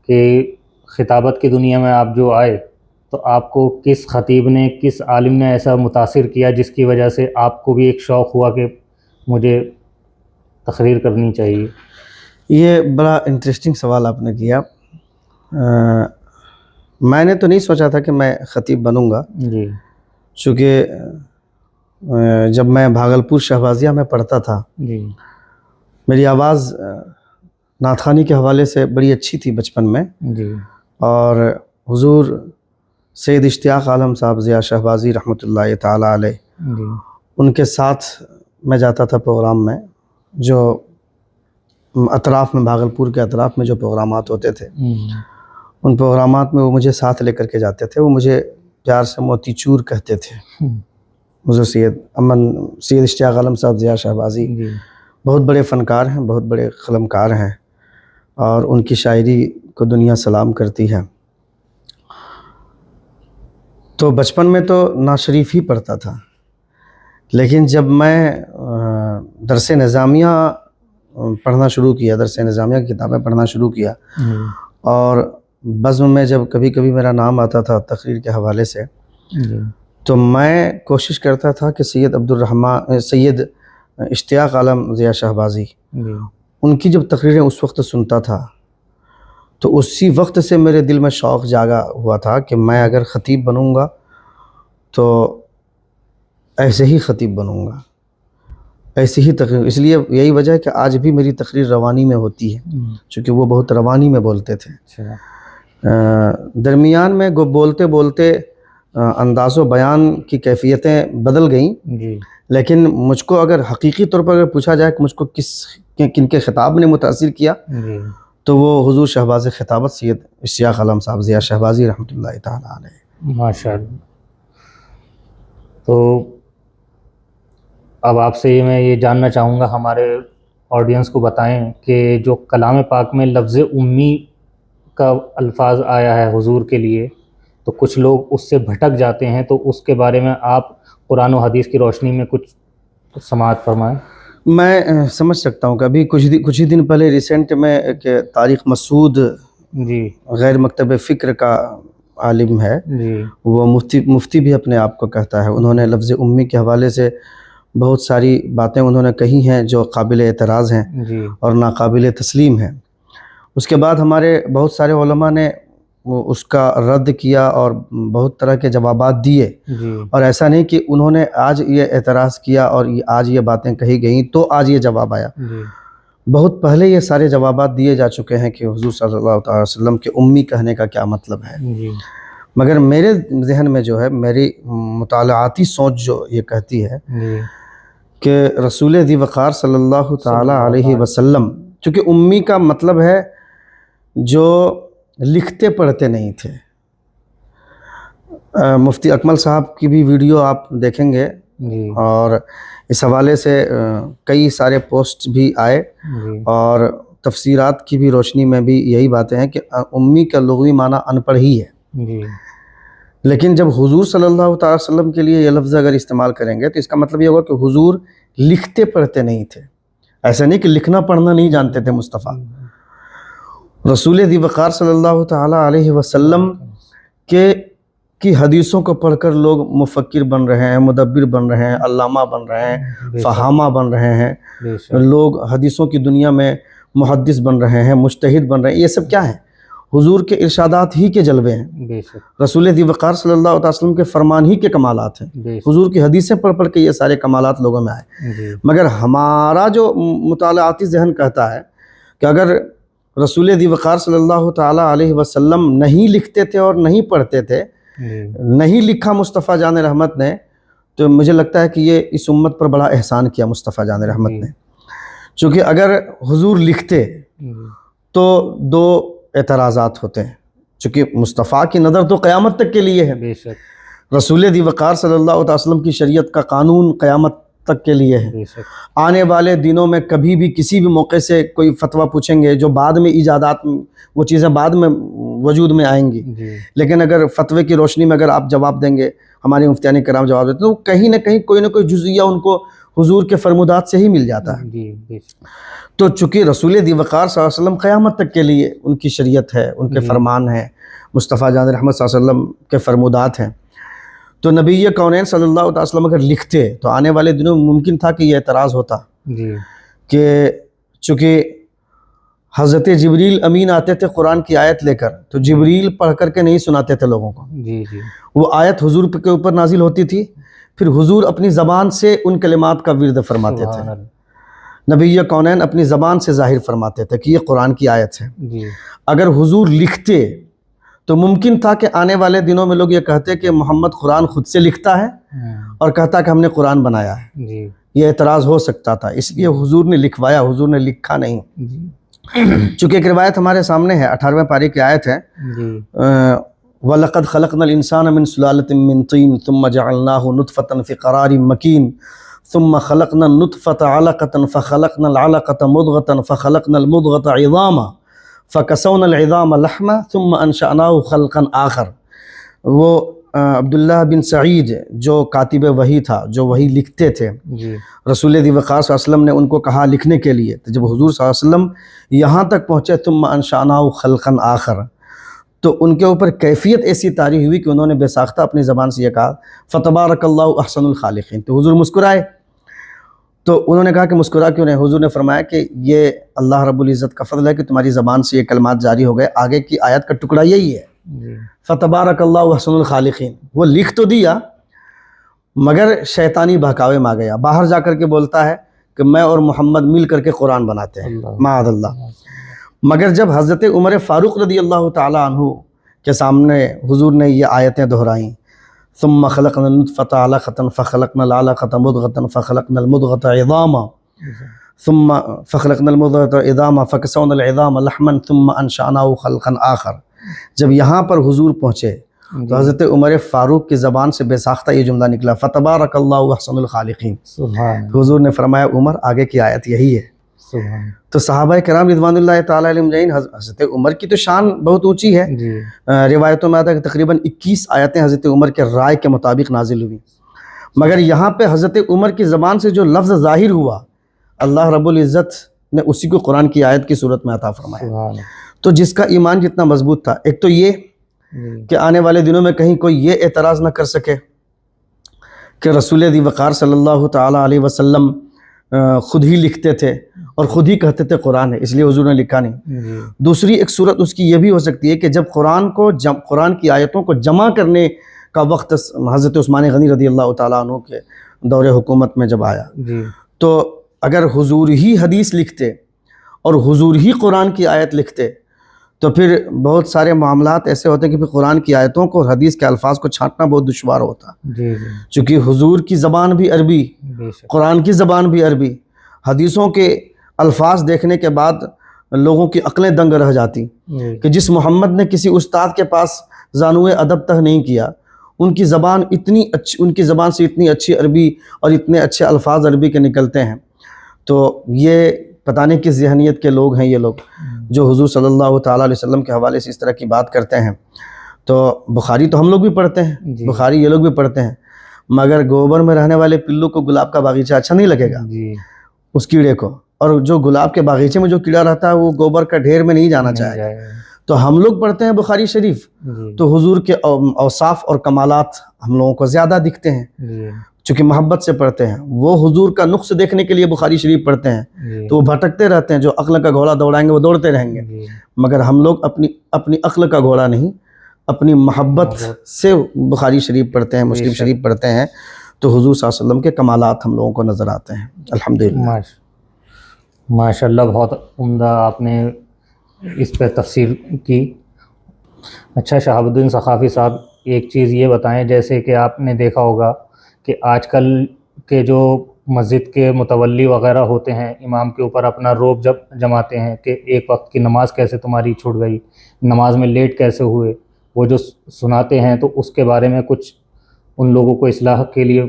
کہ خطابت کی دنیا میں آپ جو آئے تو آپ کو کس خطیب نے, کس عالم نے ایسا متاثر کیا جس کی وجہ سے آپ کو بھی ایک شوق ہوا کہ مجھے تقریر کرنی چاہیے؟ یہ بڑا انٹرسٹنگ سوال آپ نے کیا. میں نے تو نہیں سوچا تھا کہ میں خطیب بنوں گا, جی چونکہ جب میں بھاگلپور شہبازیہ میں پڑھتا تھا, جی میری آواز نعت خوانی کے حوالے سے بڑی اچھی تھی بچپن میں, جی اور حضور سید اشتیاق عالم صاحب ضیاء شہبازی رحمۃ اللہ تعالیٰ علیہ, جی ان کے ساتھ میں جاتا تھا پروگرام میں, جو اطراف میں بھاگلپور کے اطراف میں جو پروگرامات ہوتے تھے ان پروگرامات میں وہ مجھے ساتھ لے کر کے جاتے تھے. وہ مجھے پیار سے موتی چور کہتے تھے. حضور سید اشتیاق عالم صاحب ضیاء شہبازی جی بہت بڑے فنکار ہیں, بہت بڑے قلمکار ہیں, اور ان کی شاعری کو دنیا سلام کرتی ہے. تو بچپن میں تو ناشریف ہی پڑھتا تھا, لیکن جب میں درس نظامیہ پڑھنا شروع کیا, درس نظامیہ کی کتابیں پڑھنا شروع کیا, اور بزم میں جب کبھی کبھی میرا نام آتا تھا تقریر کے حوالے سے, تو میں کوشش کرتا تھا کہ سید اشتیاق عالم ضیاء شہبازی ان کی جب تقریریں اس وقت سنتا تھا تو اسی وقت سے میرے دل میں شوق جاگا ہوا تھا کہ میں اگر خطیب بنوں گا تو ایسے ہی خطیب بنوں گا, ایسی ہی تقریر. اس لیے یہی وجہ ہے کہ آج بھی میری تقریر روانی میں ہوتی ہے, چونکہ وہ بہت روانی میں بولتے تھے. درمیان میں بولتے بولتے انداز و بیان کی کیفیتیں بدل گئیں, لیکن مجھ کو اگر حقیقی طور پر اگر پوچھا جائے کہ مجھ کو کن کے خطاب نے متاثر کیا, تو وہ حضور شہباز خطابت سید اشتیاق عالم صاحب ضیاء شہبازی رحمۃ اللہ تعالیٰ علیہ. ماشاء اللہ. تو اب آپ سے میں یہ جاننا چاہوں گا, ہمارے آڈینس کو بتائیں کہ جو کلام پاک میں لفظ امی کا الفاظ آیا ہے حضور کے لیے, تو کچھ لوگ اس سے بھٹک جاتے ہیں, تو اس کے بارے میں آپ قرآن و حدیث کی روشنی میں کچھ سماعت فرمائیں. میں سمجھ سکتا ہوں کہ ابھی کچھ ہی دن پہلے ریسنٹ میں کہ طارق مسعود جی غیر مکتب فکر کا عالم ہے, جی وہ مفتی بھی اپنے آپ کو کہتا ہے. انہوں نے لفظ امی کے حوالے سے بہت ساری باتیں انہوں نے کہی ہیں جو قابل اعتراض ہیں جی اور ناقابل تسلیم ہیں. اس کے بعد ہمارے بہت سارے علماء نے اس کا رد کیا اور بہت طرح کے جوابات دیے, جی اور ایسا نہیں کہ انہوں نے آج یہ اعتراض کیا اور آج یہ باتیں کہی گئیں تو آج یہ جواب آیا. جی بہت پہلے یہ سارے جوابات دیے جا چکے ہیں کہ حضور صلی اللہ علیہ وسلم کے امی کہنے کا کیا مطلب ہے. جی مگر میرے ذہن میں جو ہے, میری مطالعاتی سوچ جو یہ کہتی ہے جی کہ رسول ذی وقار صلی اللہ تعالی علیہ وسلم, چونکہ امی کا مطلب ہے جو لکھتے پڑھتے نہیں تھے. مفتی اکمل صاحب کی بھی ویڈیو آپ دیکھیں گے جی اور اس حوالے سے کئی سارے پوسٹ بھی آئے جی اور تفسیرات کی بھی روشنی میں بھی یہی باتیں ہیں کہ امی کا لغوی معنی ان پڑھ ہی ہے، جی لیکن جب حضور صلی اللہ تعالی وسلم کے لیے یہ لفظ اگر استعمال کریں گے تو اس کا مطلب یہ ہوگا کہ حضور لکھتے پڑھتے نہیں تھے، ایسا نہیں کہ لکھنا پڑھنا نہیں جانتے تھے مصطفیٰ۔ رسول ذی وقار صلی اللہ تعالی علیہ وسلم کی حدیثوں کو پڑھ کر لوگ مفکر بن رہے ہیں، مدبر بن رہے ہیں، علامہ بن رہے ہیں، فہامہ بن رہے ہیں، بے شک لوگ حدیثوں کی دنیا میں محدث بن رہے ہیں، مجتہد بن رہے ہیں۔ یہ سب کیا ہیں؟ حضور کے ارشادات ہی کے جلوے ہیں، بے شک رسول ذی وقار صلی اللہ علیہ وسلم کے فرمان ہی کے کمالات ہیں، بے شک حضور کی حدیثیں پڑھ پڑھ کے یہ سارے کمالات لوگوں میں آئے۔ جی مگر ہمارا جو مطالعاتی ذہن کہتا ہے کہ اگر رسول ذی وقار صلی اللہ تعالی علیہ وسلم نہیں لکھتے تھے اور نہیں پڑھتے تھے، جی نہیں لکھا مصطفیٰ جان رحمت نے، تو مجھے لگتا ہے کہ یہ اس امت پر بڑا احسان کیا مصطفیٰ جان رحمت نے، چونکہ اگر حضور لکھتے تو دو اعتراضات ہوتے ہیں، چونکہ مصطفیٰ کی نظر تو قیامت تک کے لیے ہے، بے شک رسول ذی وقار صلی اللہ علیہ وسلم کی شریعت کا قانون قیامت تک کے لیے ہے، بے شک آنے والے دنوں میں کبھی بھی کسی بھی موقع سے کوئی فتویٰ پوچھیں گے جو بعد میں ایجادات، وہ چیزیں بعد میں وجود میں آئیں گی، جی لیکن اگر فتوے کی روشنی میں اگر آپ جواب دیں گے، ہمارے مفتیان کرام جواب دیتے ہیں، تو کہیں نہ کہیں کوئی نہ کوئی جزئیہ ان کو حضور کے فرمودات سے ہی مل جاتا ہے۔ جی بے شک تو چونکہ رسول ذی وقار صلی اللہ علیہ وسلم قیامت تک کے لیے ان کی شریعت ہے، ان کے فرمان ہیں، مصطفیٰ جان رحمت صلی اللہ علیہ وسلم کے فرمودات ہیں، تو نبی کونین صلی اللہ علیہ وسلم اگر لکھتے تو آنے والے دنوں میں ممکن تھا کہ یہ اعتراض ہوتا جی کہ چونکہ حضرت جبریل امین آتے تھے قرآن کی آیت لے کر، تو جبریل پڑھ کر کے نہیں سناتے تھے لوگوں کو، جی جی وہ آیت حضور کے اوپر نازل ہوتی تھی، پھر حضور اپنی زبان سے ان کلمات کا ورد فرماتے سبحان تھے، اللہ نبی کونین اپنی زبان سے ظاہر فرماتے تھے کہ یہ قرآن کی آیت ہے۔ جی اگر حضور لکھتے تو ممکن تھا کہ آنے والے دنوں میں لوگ یہ کہتے کہ محمد قرآن خود سے لکھتا ہے اور کہتا کہ ہم نے قرآن بنایا ہے، جی یہ اعتراض ہو سکتا تھا، اس لیے حضور نے لکھوایا، حضور نے لکھا نہیں۔ جی چونکہ ایک روایت ہمارے سامنے ہے، 18ویں پارے کی آیت ہے، جی وَلَقَدْ خَلَقْنَا الْإِنسَانَ مِنْ سُلَالَةٍ مِّن طِينٍ ثُمَّ جَعَلْنَاهُ نُطْفَةً فِي قَرَارٍ مَّكِينٍ ثُمَّ خَلَقْنَا النُّطْفَةَ عَلَقَةً فَخَلَقْنَا الْعَلَقَةَ مُضْغَةً فَخَلَقْنَا الْمُضْغَةَ عِظَامًا فَكَسَوْنَا الْعِظَامَ لَحْمًا ثُمَّ أَنشَأْنَاهُ خَلْقًا آخَر۔ وہ عبداللہ بن سعید جو کاتب وحی تھا، جو وحی لکھتے تھے، جی رسول ذی وقار صلی اللہ علیہ وسلم نے ان کو کہا لکھنے کے لیے، تو جب حضور صلی اللہ علیہ وسلم یہاں تک پہنچے ثم انشأناه خلقا آخر، تو ان کے اوپر کیفیت ایسی طاری ہوئی کہ انہوں نے بے ساختہ اپنی زبان سے یہ کہا فتبارک اللہ احسن الخالقین، تو حضور مسکرائے، تو انہوں نے کہا کہ مسکرا کیوں نہیں؟ حضور نے فرمایا کہ یہ اللہ رب العزت کا فضل ہے کہ تمہاری زبان سے یہ کلمات جاری ہو گئے، آگے کی آیت کا ٹکڑا یہی ہے، جی فتبارک اللہ احسن الخالقین۔ وہ لکھ تو دیا مگر شیطانی بہکاوے میں آ گیا، باہر جا کر کے بولتا ہے کہ میں اور محمد مل کر کے قرآن بناتے ہیں، اللہ معاذ اللہ۔ مگر جب حضرت عمر فاروق رضی اللہ تعالی عنہ کے سامنے حضور نے یہ آیتیں دہرائیں، ثم خلقنا النطفة علقة فخلقنا العلقة مضغة فخلقنا المضغة عظاما ثم فخلقنا المضغة عظاما فكسونا العظام لحما ثم انشأناه خلقا آخر۔ جب یہاں پر حضور پہنچے تو حضرت عمر فاروق کی زبان سے بے ساختہ یہ جملہ نکلا فتبارک اللہ احسن الخالقین۔ سبحان حضور نے فرمایا عمر آگے کی آیت یہی ہے۔ سبحان تو صحابہ کرام رضوان اللہ تعالیٰ علیہ مجمعین، حضرت عمر کی تو شان بہت اونچی ہے، جی روایتوں میں آتا ہے کہ تقریباً 21 آیتیں حضرت عمر کے رائے کے مطابق نازل ہوئی، مگر یہاں پہ حضرت عمر کی زبان سے جو لفظ ظاہر ہوا اللہ رب العزت نے اسی کو قرآن کی آیت کی صورت میں عطا فرمایا۔ سبحان تو جس کا ایمان جتنا مضبوط تھا، ایک تو یہ جی کہ آنے والے دنوں میں کہیں کوئی یہ اعتراض نہ کر سکے کہ رسول ذی وقار صلی اللہ تعالی علیہ وسلم خود ہی لکھتے تھے اور خود ہی کہتے تھے قرآن ہے، اس لیے حضور نے لکھا نہیں۔ جی دوسری ایک صورت اس کی یہ بھی ہو سکتی ہے کہ جب قرآن کی آیتوں کو جمع کرنے کا وقت حضرت عثمان غنی رضی اللہ تعالیٰ عنہ کے دور حکومت میں جب آیا، جی تو اگر حضور ہی حدیث لکھتے اور حضور ہی قرآن کی آیت لکھتے تو پھر بہت سارے معاملات ایسے ہوتے کہ پھر قرآن کی آیتوں کو اور حدیث کے الفاظ کو چھانٹنا بہت دشوار ہوتا، جی جی چونکہ حضور کی زبان بھی عربی، بے شک قرآن کی زبان بھی عربی، حدیثوں کے الفاظ دیکھنے کے بعد لوگوں کی عقلیں دنگ رہ جاتی جی کہ جس محمد نے کسی استاد کے پاس زانوئے ادب تہ نہیں کیا، ان کی زبان اتنی اچھی، ان کی زبان سے اتنی اچھی عربی اور اتنے اچھے الفاظ عربی کے نکلتے ہیں. تو یہ پتہ نہیں کس ذہنیت کے لوگ ہیں یہ لوگ جو حضور صلی اللہ تعالیٰ علیہ وسلم کے حوالے سے اس طرح کی بات کرتے ہیں. تو بخاری تو ہم لوگ بھی پڑھتے ہیں، جی. بخاری یہ لوگ بھی پڑھتے ہیں، مگر گوبر میں رہنے والے پلو کو گلاب کا باغیچہ اچھا نہیں لگے گا جی اس کیڑے کو. اور جو گلاب کے باغیچے میں جو کیڑا رہتا ہے وہ گوبر کا ڈھیر میں نہیں جانا چاہے گا. تو ہم لوگ پڑھتے ہیں بخاری شریف، جی تو حضور کے اوصاف اور کمالات ہم لوگوں کو زیادہ دکھتے ہیں جی چونکہ محبت سے پڑھتے ہیں. وہ حضور کا نقص دیکھنے کے لیے بخاری شریف پڑھتے ہیں جی تو وہ بھٹکتے رہتے ہیں. جو عقل کا گھوڑا دوڑائیں گے وہ دوڑتے رہیں گے، جی مگر ہم لوگ اپنی عقل کا گھوڑا نہیں، اپنی محبت سے بخاری شریف پڑھتے ہیں، مسلم شریف پڑھتے ہیں. تو حضور صلی اللہ علیہ وسلم کے کمالات ہم لوگوں کو نظر آتے ہیں الحمدللہ. ماشاء اللہ، بہت عمدہ آپ نے اس پہ تفصیل کی. اچھا شہاب الدین ثقافی صاحب، ایک چیز یہ بتائیں، جیسے کہ آپ نے دیکھا ہوگا کہ آج کل کے جو مسجد کے متولی وغیرہ ہوتے ہیں امام کے اوپر اپنا روب جب جماتے ہیں کہ ایک وقت کی نماز کیسے تمہاری چھوٹ گئی، نماز میں لیٹ کیسے ہوئے، وہ جو سناتے ہیں، تو اس کے بارے میں کچھ ان لوگوں کو اصلاح کے لیے.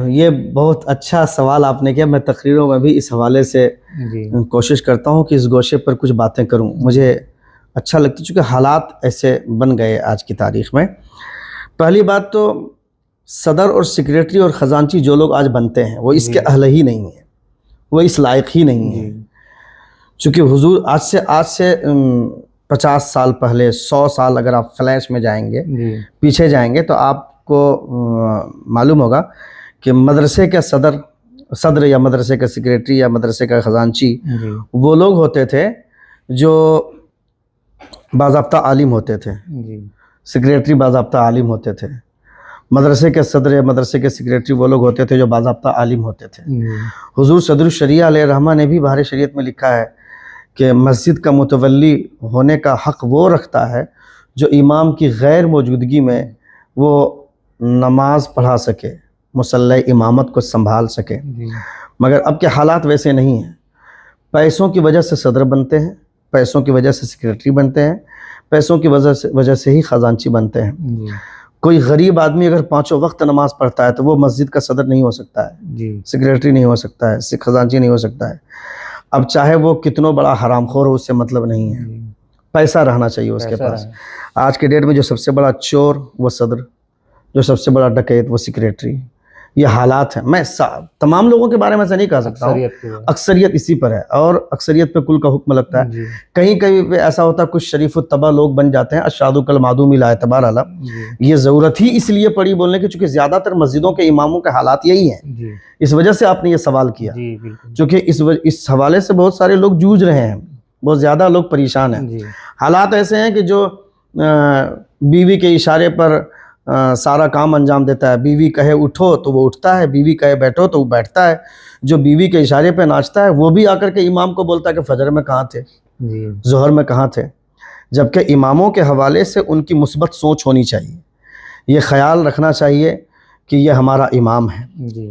یہ بہت اچھا سوال آپ نے کیا. میں تقریروں میں بھی اس حوالے سے جی کوشش کرتا ہوں کہ اس گوشے پر کچھ باتیں کروں. مجھے اچھا لگتا چونکہ حالات ایسے بن گئے آج کی تاریخ میں. پہلی بات تو صدر اور سیکریٹری اور خزانچی جو لوگ آج بنتے ہیں وہ اس کے اہل ہی نہیں ہیں، وہ اس لائق ہی نہیں ہیں. چونکہ حضور آج سے 50 سال پہلے، 100 سال اگر آپ فلیش میں جائیں گے، پیچھے جائیں گے، تو آپ کو معلوم ہوگا کہ مدرسے کے صدر یا مدرسے کا سیکریٹری یا مدرسے کا خزانچی وہ لوگ ہوتے تھے جو باضابطہ عالم ہوتے تھے. سیکریٹری باضابطہ عالم ہوتے تھے. مدرسے کے صدر یا مدرسے کے سیکریٹری وہ لوگ ہوتے تھے جو باضابطہ عالم ہوتے تھے. حضور صدر الشریعہ علیہ الرحمہ نے بھی بہار شریعت میں لکھا ہے کہ مسجد کا متولی ہونے کا حق وہ رکھتا ہے جو امام کی غیر موجودگی میں وہ نماز پڑھا سکے، مصلی امامت کو سنبھال سکے. مگر اب کے حالات ویسے نہیں ہیں. پیسوں کی وجہ سے صدر بنتے ہیں، پیسوں کی وجہ سے سیکریٹری بنتے ہیں، پیسوں کی وجہ سے ہی خزانچی بنتے ہیں. کوئی غریب آدمی اگر 5 وقت نماز پڑھتا ہے تو وہ مسجد کا صدر نہیں ہو سکتا ہے، سیکریٹری نہیں ہو سکتا ہے، خزانچی نہیں ہو سکتا ہے. اب چاہے وہ کتنوں بڑا حرام خور ہو، اس سے مطلب نہیں ہے، پیسہ رہنا چاہیے اس کے پاس. آج کے ڈیٹ میں جو سب سے بڑا چور وہ صدر، جو سب سے بڑا ڈکیت وہ سیکریٹری. یہ حالات ہیں. میں تمام لوگوں کے بارے میں سے نہیں کہہ سکتا ہوں، اکثریت اسی پر ہے اور اکثریت پہ کل کا حکم لگتا ہے. کہیں پہ ایسا ہوتا ہے کچھ شریف الطبع لوگ بن جاتے ہیں، اشہد کالمعدوم لا اعتبار علی. یہ ضرورت ہی اس لیے پڑی بولنے کی چونکہ زیادہ تر مسجدوں کے اماموں کے حالات یہی ہیں. اس وجہ سے آپ نے یہ سوال کیا، چونکہ اس حوالے سے بہت سارے لوگ جوجھ رہے ہیں، بہت زیادہ لوگ پریشان ہیں. حالات ایسے ہیں کہ جو بیوی کے اشارے پر سارا کام انجام دیتا ہے. بیوی کہے اٹھو تو وہ اٹھتا ہے، بیوی کہے بیٹھو تو وہ بیٹھتا ہے. جو بیوی کے اشارے پہ ناچتا ہے وہ بھی آ کر کے امام کو بولتا ہے کہ فجر میں کہاں تھے، ظہر میں کہاں تھے. جبکہ اماموں کے حوالے سے ان کی مثبت سوچ ہونی چاہیے. یہ خیال رکھنا چاہیے کہ یہ ہمارا امام ہے،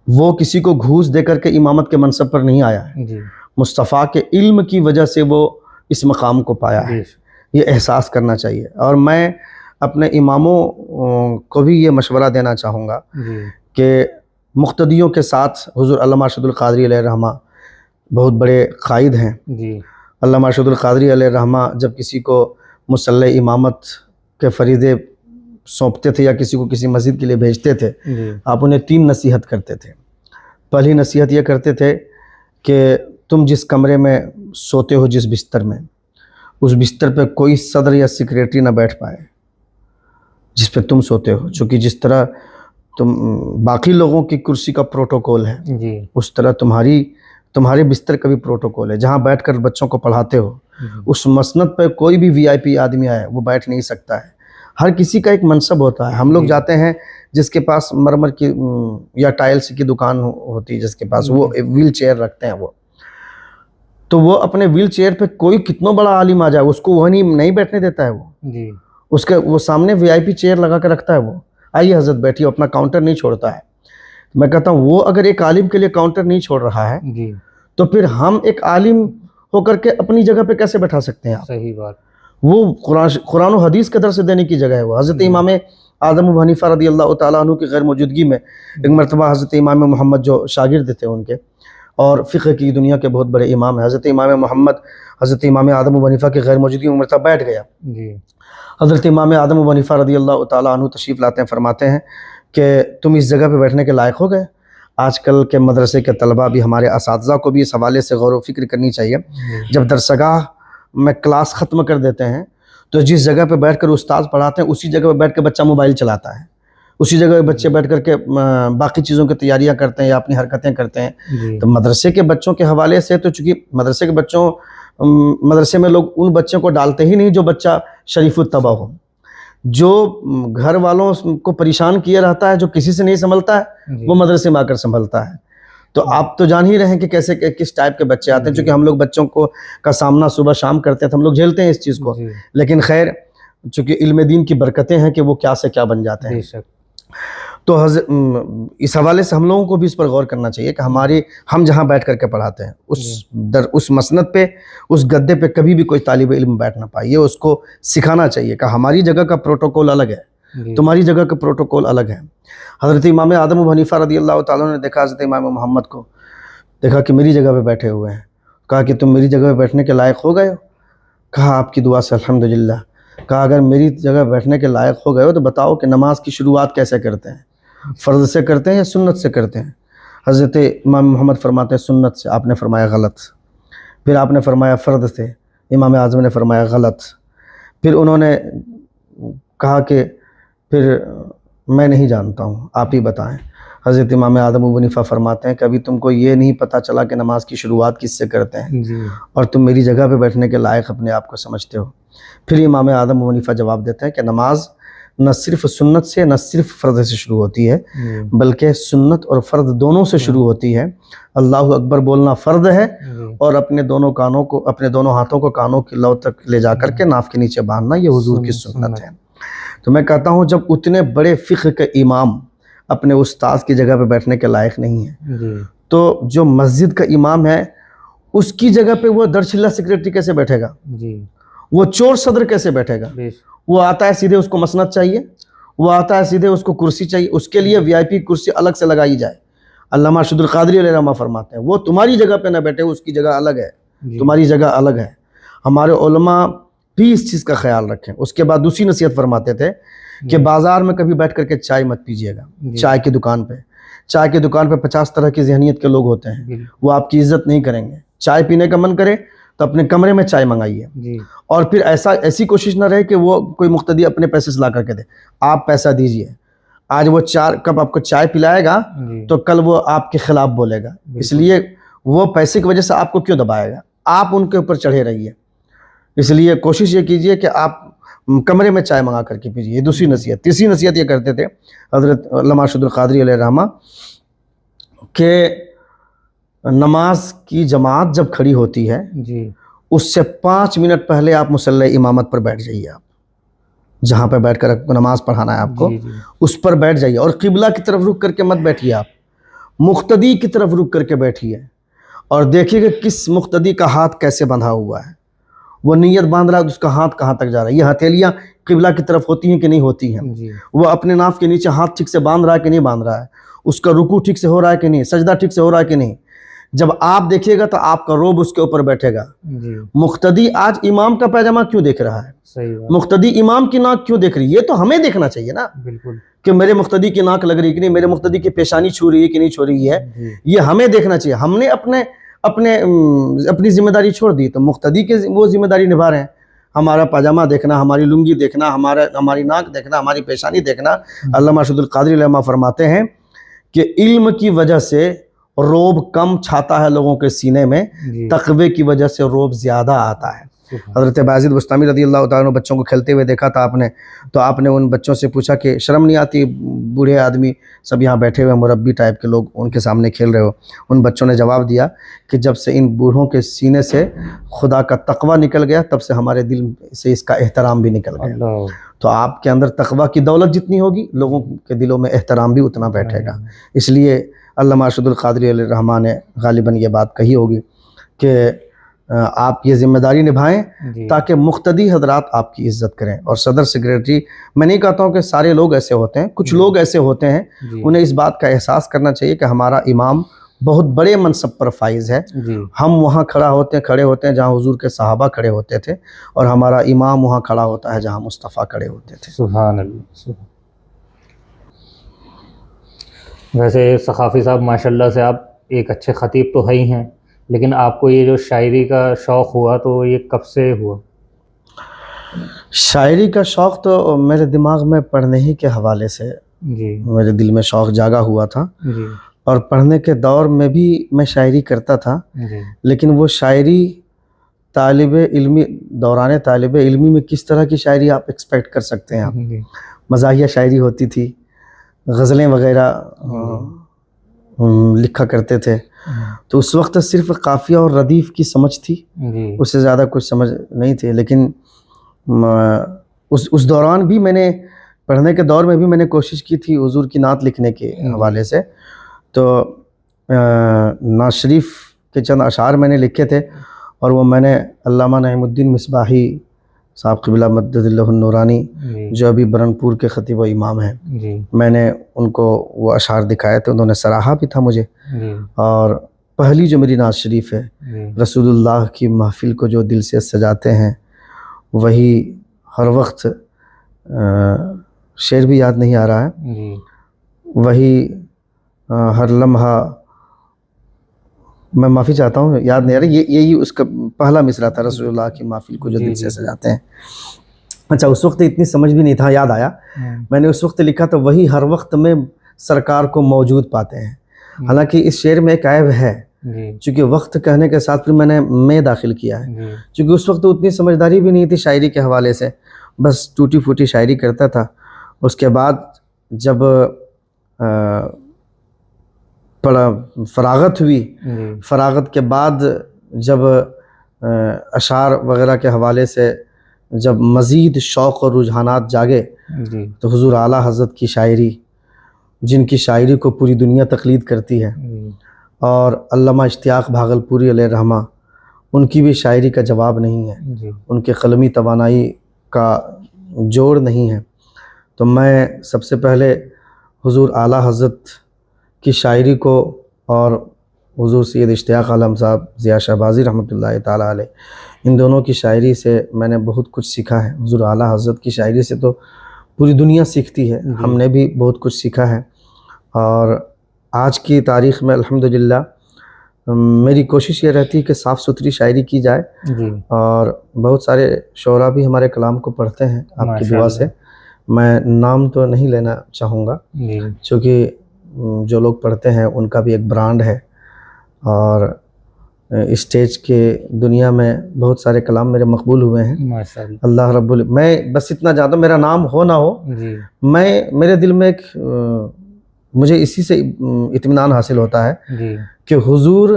وہ کسی کو گھوس دے کر کے امامت کے منصب پر نہیں آیا ہے، مصطفیٰ کے علم کی وجہ سے وہ اس مقام کو پایا ہے. یہ احساس کرنا چاہیے. اور میں اپنے اماموں کو بھی یہ مشورہ دینا چاہوں گا کہ مقتدیوں کے ساتھ حضور علامہ ارشد القادری علیہ الرحمہ بہت بڑے قائد ہیں. علامہ ارشد القادری علیہ الرحمہ جب کسی کو مصلی امامت کے فریضے سونپتے تھے یا کسی کو کسی مسجد کے لیے بھیجتے تھے، آپ انہیں 3 نصیحت کرتے تھے. پہلی نصیحت یہ کرتے تھے کہ تم جس کمرے میں سوتے ہو، جس بستر میں، اس بستر پہ کوئی صدر یا سیکریٹری نہ بیٹھ پائے جس پہ تم سوتے ہو. چونکہ جس طرح باقی لوگوں کی کرسی کا پروٹوکول ہے، اس طرح تمہارے بستر کا بھی پروٹوکول ہے. جہاں بیٹھ کر بچوں کو پڑھاتے ہو، اس مسند پہ کوئی بھی VIP آدمی آئے وہ بیٹھ نہیں سکتا ہے. ہر کسی کا ایک منصب ہوتا ہے. ہم لوگ جاتے ہیں جس کے پاس مرمر کی یا ٹائلز کی دکان ہوتی ہے، جس کے پاس وہ ویل چیئر رکھتے ہیں، وہ تو وہ اپنے ویل چیئر پہ کوئی کتنا بڑا عالم آ جائے اس کو وہ نہیں بیٹھنے دیتا ہے. وہ سامنے VIP چیئر لگا کر رکھتا ہے. وہ آئیے حضرت بیٹھیے، اپنا کاؤنٹر نہیں چھوڑتا ہے. میں کہتا ہوں وہ اگر ایک عالم کے لیے کاؤنٹر نہیں چھوڑ رہا ہے تو پھر ہم ایک عالم ہو کر کے اپنی جگہ پہ کیسے بیٹھا سکتے ہیں آپ؟ صحیح بات. وہ قرآن و حدیث کے درس دینے کی جگہ ہے وہ. حضرت امام اعظم ابو حنیفہ رضی اللہ تعالیٰ عنہ کی غیر موجودگی میں ایک مرتبہ حضرت امام محمد جو شاگرد تھے ان کے اور فقہ کی دنیا کے بہت بڑے امام ہیں، حضرت امام محمد حضرت امام اعظم ابو حنیفہ کی غیر موجودگی میں مرتبہ بیٹھ گیا. جی حضرت امام اعظم ابو حنیفہ رضی اللہ تعالیٰ عنہ تشریف لاتے ہیں، فرماتے ہیں کہ تم اس جگہ پہ بیٹھنے کے لائق ہو گئے. آج کل کے مدرسے کے طلباء بھی، ہمارے اساتذہ کو بھی اس حوالے سے غور و فکر کرنی چاہیے. جب درسگاہ میں کلاس ختم کر دیتے ہیں تو جس جگہ پہ بیٹھ کر استاد پڑھاتے ہیں اسی جگہ پہ بیٹھ کے بچہ موبائل چلاتا ہے، اسی جگہ پہ بچے بیٹھ کر کے باقی چیزوں کی تیاریاں کرتے ہیں یا اپنی حرکتیں کرتے ہیں. تو مدرسے کے بچوں کے حوالے سے تو چونکہ مدرسے میں لوگ ان بچوں کو ڈالتے ہی نہیں جو بچہ شریف الطبع ہو، جو گھر والوں کو پریشان کیے رہتا ہے، جو کسی سے نہیں سنبھلتا ہے، وہ مدرسے میں آ کر سنبھلتا ہے. تو آپ تو جان ہی رہے ہیں کہ کیسے کس ٹائپ کے بچے آتے ہیں، چونکہ ہم لوگ بچوں کا سامنا صبح شام کرتے ہیں تو ہم لوگ جھیلتے ہیں اس چیز کو. لیکن خیر چونکہ علم دین کی برکتیں ہیں کہ وہ کیا سے کیا بن جاتے ہیں. تو اس حوالے سے ہم لوگوں کو بھی اس پر غور کرنا چاہیے کہ ہم جہاں بیٹھ کر کے پڑھاتے ہیں اس مسند پہ، اس گدے پہ کبھی بھی کوئی طالب علم بیٹھ نہ پائے. یہ اس کو سکھانا چاہیے کہ ہماری جگہ کا پروٹوکول الگ ہے، تمہاری جگہ کا پروٹوکول الگ ہے. حضرت امام اعظم ابو حنیفہ رضی اللہ تعالیٰ نے دیکھا حضرت امام محمد کو، دیکھا کہ میری جگہ پہ بیٹھے ہوئے ہیں. کہا کہ تم میری جگہ پہ بیٹھنے کے لائق ہو گئے ہو؟ کہا آپ کی دعا سے الحمدللہ. کہا اگر میری جگہ بیٹھنے کے لائق ہو گئے ہو تو بتاؤ کہ نماز کی شروعات کیسے کرتے ہیں، فرض سے کرتے ہیں یا سنت سے کرتے ہیں؟ حضرت امام محمد فرماتے ہیں سنت سے. آپ نے فرمایا غلط. پھر آپ نے فرمایا فرض سے. امام اعظم نے فرمایا غلط. پھر انہوں نے کہا کہ پھر میں نہیں جانتا ہوں، آپ ہی بتائیں. حضرت امام اعظم ابو حنیفہ فرماتے ہیں کہ ابھی تم کو یہ نہیں پتہ چلا کہ نماز کی شروعات کس سے کرتے ہیں اور تم میری جگہ پہ بیٹھنے کے لائق اپنے آپ کو سمجھتے ہو. پھر امام اعظم ابو حنیفہ جواب دیتے ہیں کہ نماز نہ صرف سنت سے نہ صرف فرض سے شروع ہوتی ہے، بلکہ سنت اور فرض دونوں سے شروع ہوتی ہے. اللہ اکبر بولنا فرض ہے اور اپنے دونوں ہاتھوں کو کانوں کی لو تک لے جا کر کے ناف کے نیچے باندھنا یہ حضور کی سنت ہے. تو میں کہتا ہوں جب اتنے بڑے فقہ کے امام اپنے استاد کی جگہ پہ بیٹھنے کے لائق نہیں ہیں تو جو مسجد کا امام ہے اس کی جگہ پہ وہ درچھلا سیکریٹری کیسے بیٹھے گا؟ وہ چور صدر کیسے بیٹھے گا؟ وہ آتا ہے سیدھے اس کو مسند چاہیے، وہ آتا ہے سیدھے اس کو کرسی چاہیے، اس کے لیے وی آئی پی کرسی الگ سے لگائی جائے. علامہ ارشد القادری علیہ رحمہ فرماتے ہیں وہ تمہاری جگہ پہ نہ بیٹھے، اس کی جگہ الگ ہے، تمہاری جگہ الگ ہے. ہمارے علماء بھی اس چیز کا خیال رکھیں. اس کے بعد دوسری نصیحت فرماتے تھے کہ بازار میں کبھی بیٹھ کر کے چائے مت پیجیے گا. چائے کی دکان پہ 50 طرح کی ذہنیت کے لوگ ہوتے ہیں، وہ آپ کی عزت نہیں کریں گے. چائے پینے کا من کرے تو اپنے کمرے میں چائے منگائیے اور پھر ایسی کوشش نہ رہے کہ وہ کوئی مقتدی اپنے پیسے سے لا کر کے دے. آپ پیسہ دیجئے. آج وہ 4 کپ آپ کو چائے پلائے گا تو کل وہ آپ کے خلاف بولے گا، اس لیے وہ پیسے کی وجہ سے آپ کو کیوں دبائے گا؟ آپ ان کے اوپر چڑھے رہیے. اس لیے کوشش یہ کیجئے کہ آپ کمرے میں چائے منگا کر کے پیجئے. یہ دوسری نصیحت. تیسری نصیحت یہ کرتے تھے حضرت علامہ ارشد القادری علیہ رحمہ کہ نماز کی جماعت جب کھڑی ہوتی ہے اس سے 5 منٹ پہلے آپ مصلی امامت پر بیٹھ جائیے. آپ جہاں پہ بیٹھ کر نماز پڑھانا ہے آپ کو اس پر بیٹھ جائیے اور قبلہ کی طرف رک کر کے مت بیٹھیے. آپ مقتدی کی طرف رک کر کے بیٹھیے اور دیکھیے کہ کس مقتدی کا ہاتھ کیسے بندھا ہوا ہے. وہ نیت باندھ رہا ہے تو اس کا ہاتھ کہاں تک جا رہا ہے. یہ ہتھیلیاں قبلہ کی طرف ہوتی ہیں کہ نہیں ہوتی ہیں؟ وہ اپنے ناف کے نیچے ہاتھ ٹھیک سے باندھ رہا ہے کہ نہیں باندھ رہا ہے؟ اس کا رکوع ٹھیک سے ہو رہا ہے کہ نہیں؟ سجدہ ٹھیک سے ہو رہا ہے کہ نہیں؟ جب آپ دیکھیے گا تو آپ کا روب اس کے اوپر بیٹھے گا. مقتدی آج امام کا پیجامہ کیوں دیکھ رہا ہے؟ مقتدی امام کی ناک کیوں دیکھ رہی ہے؟ یہ تو ہمیں دیکھنا چاہیے نا کہ میرے مقتدی کی ناک لگ رہی ہے کہ نہیں، میرے مقتدی کی پیشانی چھو رہی ہے کہ نہیں چھو رہی ہے. یہ ہمیں دیکھنا چاہیے. ہم نے اپنی ذمہ داری چھوڑ دی تو مقتدی کے وہ ذمہ داری نبھا رہے ہیں. ہمارا پاجامہ دیکھنا، ہماری لنگی دیکھنا، ہماری ناک دیکھنا، ہماری پیشانی دیکھنا. علامہ ارشد القادری علیہ فرماتے ہیں کہ علم کی وجہ سے روب کم چھاتا ہے لوگوں کے سینے میں، تقوی کی وجہ سے روب زیادہ آتا ہے. حضرت بایزید بستامی رضی اللہ تعالیٰ عنہ بچوں کو کھیلتے ہوئے دیکھا تھا آپ نے، تو آپ نے ان بچوں سے پوچھا کہ شرم نہیں آتی؟ بوڑھے آدمی سب یہاں بیٹھے ہوئے مربی ٹائپ کے لوگ ان کے سامنے کھیل رہے ہو. ان بچوں نے جواب دیا کہ جب سے ان بوڑھوں کے سینے سے خدا کا تقوی نکل گیا تب سے ہمارے دل سے اس کا احترام بھی نکل گیا. تو آپ کے اندر تقوی کی دولت جتنی ہوگی لوگوں کے دلوں میں احترام بھی اتنا بیٹھے گا. اس لیے علامہ ارشد القادری علیہ الرحمٰ نے غالباً یہ بات کہی ہوگی کہ آپ یہ ذمہ داری نبھائیں جی تاکہ مقتدی حضرات آپ کی عزت کریں. اور صدر سیکریٹری، میں نہیں کہتا ہوں کہ سارے لوگ ایسے ہوتے ہیں، کچھ لوگ ایسے ہوتے ہیں، جی انہیں اس بات کا احساس کرنا چاہیے کہ ہمارا امام بہت بڑے منصب پر فائز ہے. جی ہم وہاں کھڑے ہوتے ہیں جہاں حضور کے صحابہ کھڑے ہوتے تھے، اور ہمارا امام وہاں کھڑا ہوتا ہے جہاں مصطفیٰ کھڑے ہوتے تھے. سبحان اللہ. ویسے ثقافی صاحب ماشاءاللہ سے آپ ایک اچھے خطیب تو ہے ہی ہیں، لیکن آپ کو یہ جو شاعری کا شوق ہوا تو یہ کب سے ہوا؟ شاعری کا شوق تو میرے دماغ میں پڑھنے ہی کے حوالے سے جی میرے دل میں شوق جاگا ہوا تھا، جی اور پڑھنے کے دور میں بھی میں شاعری کرتا تھا. جی لیکن وہ شاعری دوران طالب علمی میں کس طرح کی شاعری آپ ایکسپیکٹ کر سکتے ہیں؟ آپ جی مزاحیہ شاعری ہوتی تھی، غزلیں وغیرہ لکھا کرتے تھے. تو اس وقت صرف قافیہ اور ردیف کی سمجھ تھی، جی اس سے زیادہ کچھ سمجھ نہیں تھی. لیکن اس دوران بھی میں نے پڑھنے کے دور میں بھی میں نے کوشش کی تھی حضور کی نعت لکھنے کے حوالے سے. تو نعت شریف کے چند اشعار میں نے لکھے تھے، اور وہ میں نے علامہ نعیم الدین مصباحی صاحب قبلہ مدد اللہ النورانی، جی جو ابھی برہنپور کے خطیب و امام ہیں، جی میں نے ان کو وہ اشعار دکھائے تھے. انہوں نے سراہا بھی تھا مجھے. جی اور پہلی جو میری نعت شریف ہے، جی رسول اللہ کی محفل کو جو دل سے سجاتے ہیں، وہی ہر وقت شعر بھی یاد نہیں آ رہا ہے، جی وہی ہر لمحہ، میں معافی چاہتا ہوں یاد نہیں آ رہا. یہی اس کا پہلا مصرع تھا، رسول اللہ کی محفل کو جو جی دل سے جی سجاتے ہیں. اچھا، اس وقت اتنی سمجھ بھی نہیں تھا، یاد آیا میں نے اس وقت لکھا تھا، وہی ہر وقت میں سرکار کو موجود پاتے ہیں. حالانکہ اس شعر میں ایک عیب ہے، جی چونکہ وقت کہنے کے ساتھ پھر میں نے میں داخل کیا ہے، جی چونکہ اس وقت اتنی سمجھداری بھی نہیں تھی شاعری کے حوالے سے، بس ٹوٹی پھوٹی شاعری کرتا تھا. اس کے بعد جب فراغت ہوئی، جی فراغت کے بعد جب اشعار وغیرہ کے حوالے سے جب مزید شوق اور رجحانات جاگے، جی تو حضور اعلیٰ حضرت کی شاعری، جن کی شاعری کو پوری دنیا تقلید کرتی ہے، اور علامہ اشتیاق بھاگلپوری علیہ رحمہ، ان کی بھی شاعری کا جواب نہیں ہے، جی ان کے قلمی توانائی کا جوڑ نہیں ہے. تو میں سب سے پہلے حضور اعلیٰ حضرت کی شاعری کو، اور حضور سید اشتیاق عالم صاحب ضیاء شہبازی رحمۃ اللہ تعالیٰ علیہ، ان دونوں کی شاعری سے میں نے بہت کچھ سیکھا ہے. حضور اعلیٰ حضرت کی شاعری سے تو پوری دنیا سیکھتی ہے، ہم نے بھی بہت کچھ سیکھا ہے. اور آج کی تاریخ میں الحمدللہ میری کوشش یہ رہتی ہے کہ صاف ستھری شاعری کی جائے، جی اور بہت سارے شعراء بھی ہمارے کلام کو پڑھتے ہیں آپ کی دعا سے. میں نام تو نہیں لینا چاہوں گا، جی چونکہ جو لوگ پڑھتے ہیں ان کا بھی ایک برانڈ ہے، اور اسٹیج کے دنیا میں بہت سارے کلام میرے مقبول ہوئے ہیں. ماشاء اللہ. اللہ رب میں بس اتنا جانتا ہوں، میرا نام ہو نہ ہو، جی میرے دل میں ایک مجھے اسی سے اطمینان حاصل ہوتا ہے جی کہ حضور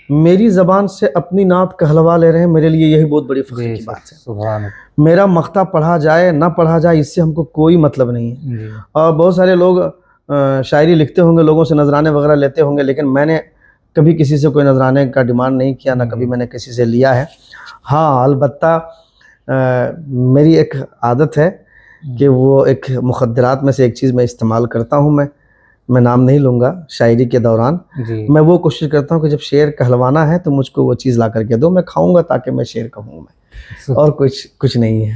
میری زبان سے اپنی نعت کہلوا لے رہے ہیں. میرے لیے یہی بہت بڑی فخر کی بات ہے. سبحان اللہ. میرا مقطع پڑھا جائے نہ پڑھا جائے، اس سے ہم کو کوئی مطلب نہیں ہے. جی اور بہت سارے لوگ شاعری لکھتے ہوں گے، لوگوں سے نذرانے وغیرہ لیتے ہوں گے، لیکن میں نے کبھی کسی سے کوئی نذرانے کا ڈیمانڈ نہیں کیا، نہ کبھی میں نے کسی سے لیا ہے. ہاں، البتہ میری ایک عادت ہے کہ وہ ایک مخدرات میں سے ایک چیز میں استعمال کرتا ہوں. میں نام نہیں لوں گا. شاعری کے دوران جی میں وہ کوشش کرتا ہوں کہ جب شعر کہلوانا ہے تو مجھ کو وہ چیز لا کر کے دو، میں کھاؤں گا تاکہ میں شعر کہوں. میں اور کچھ نہیں ہے.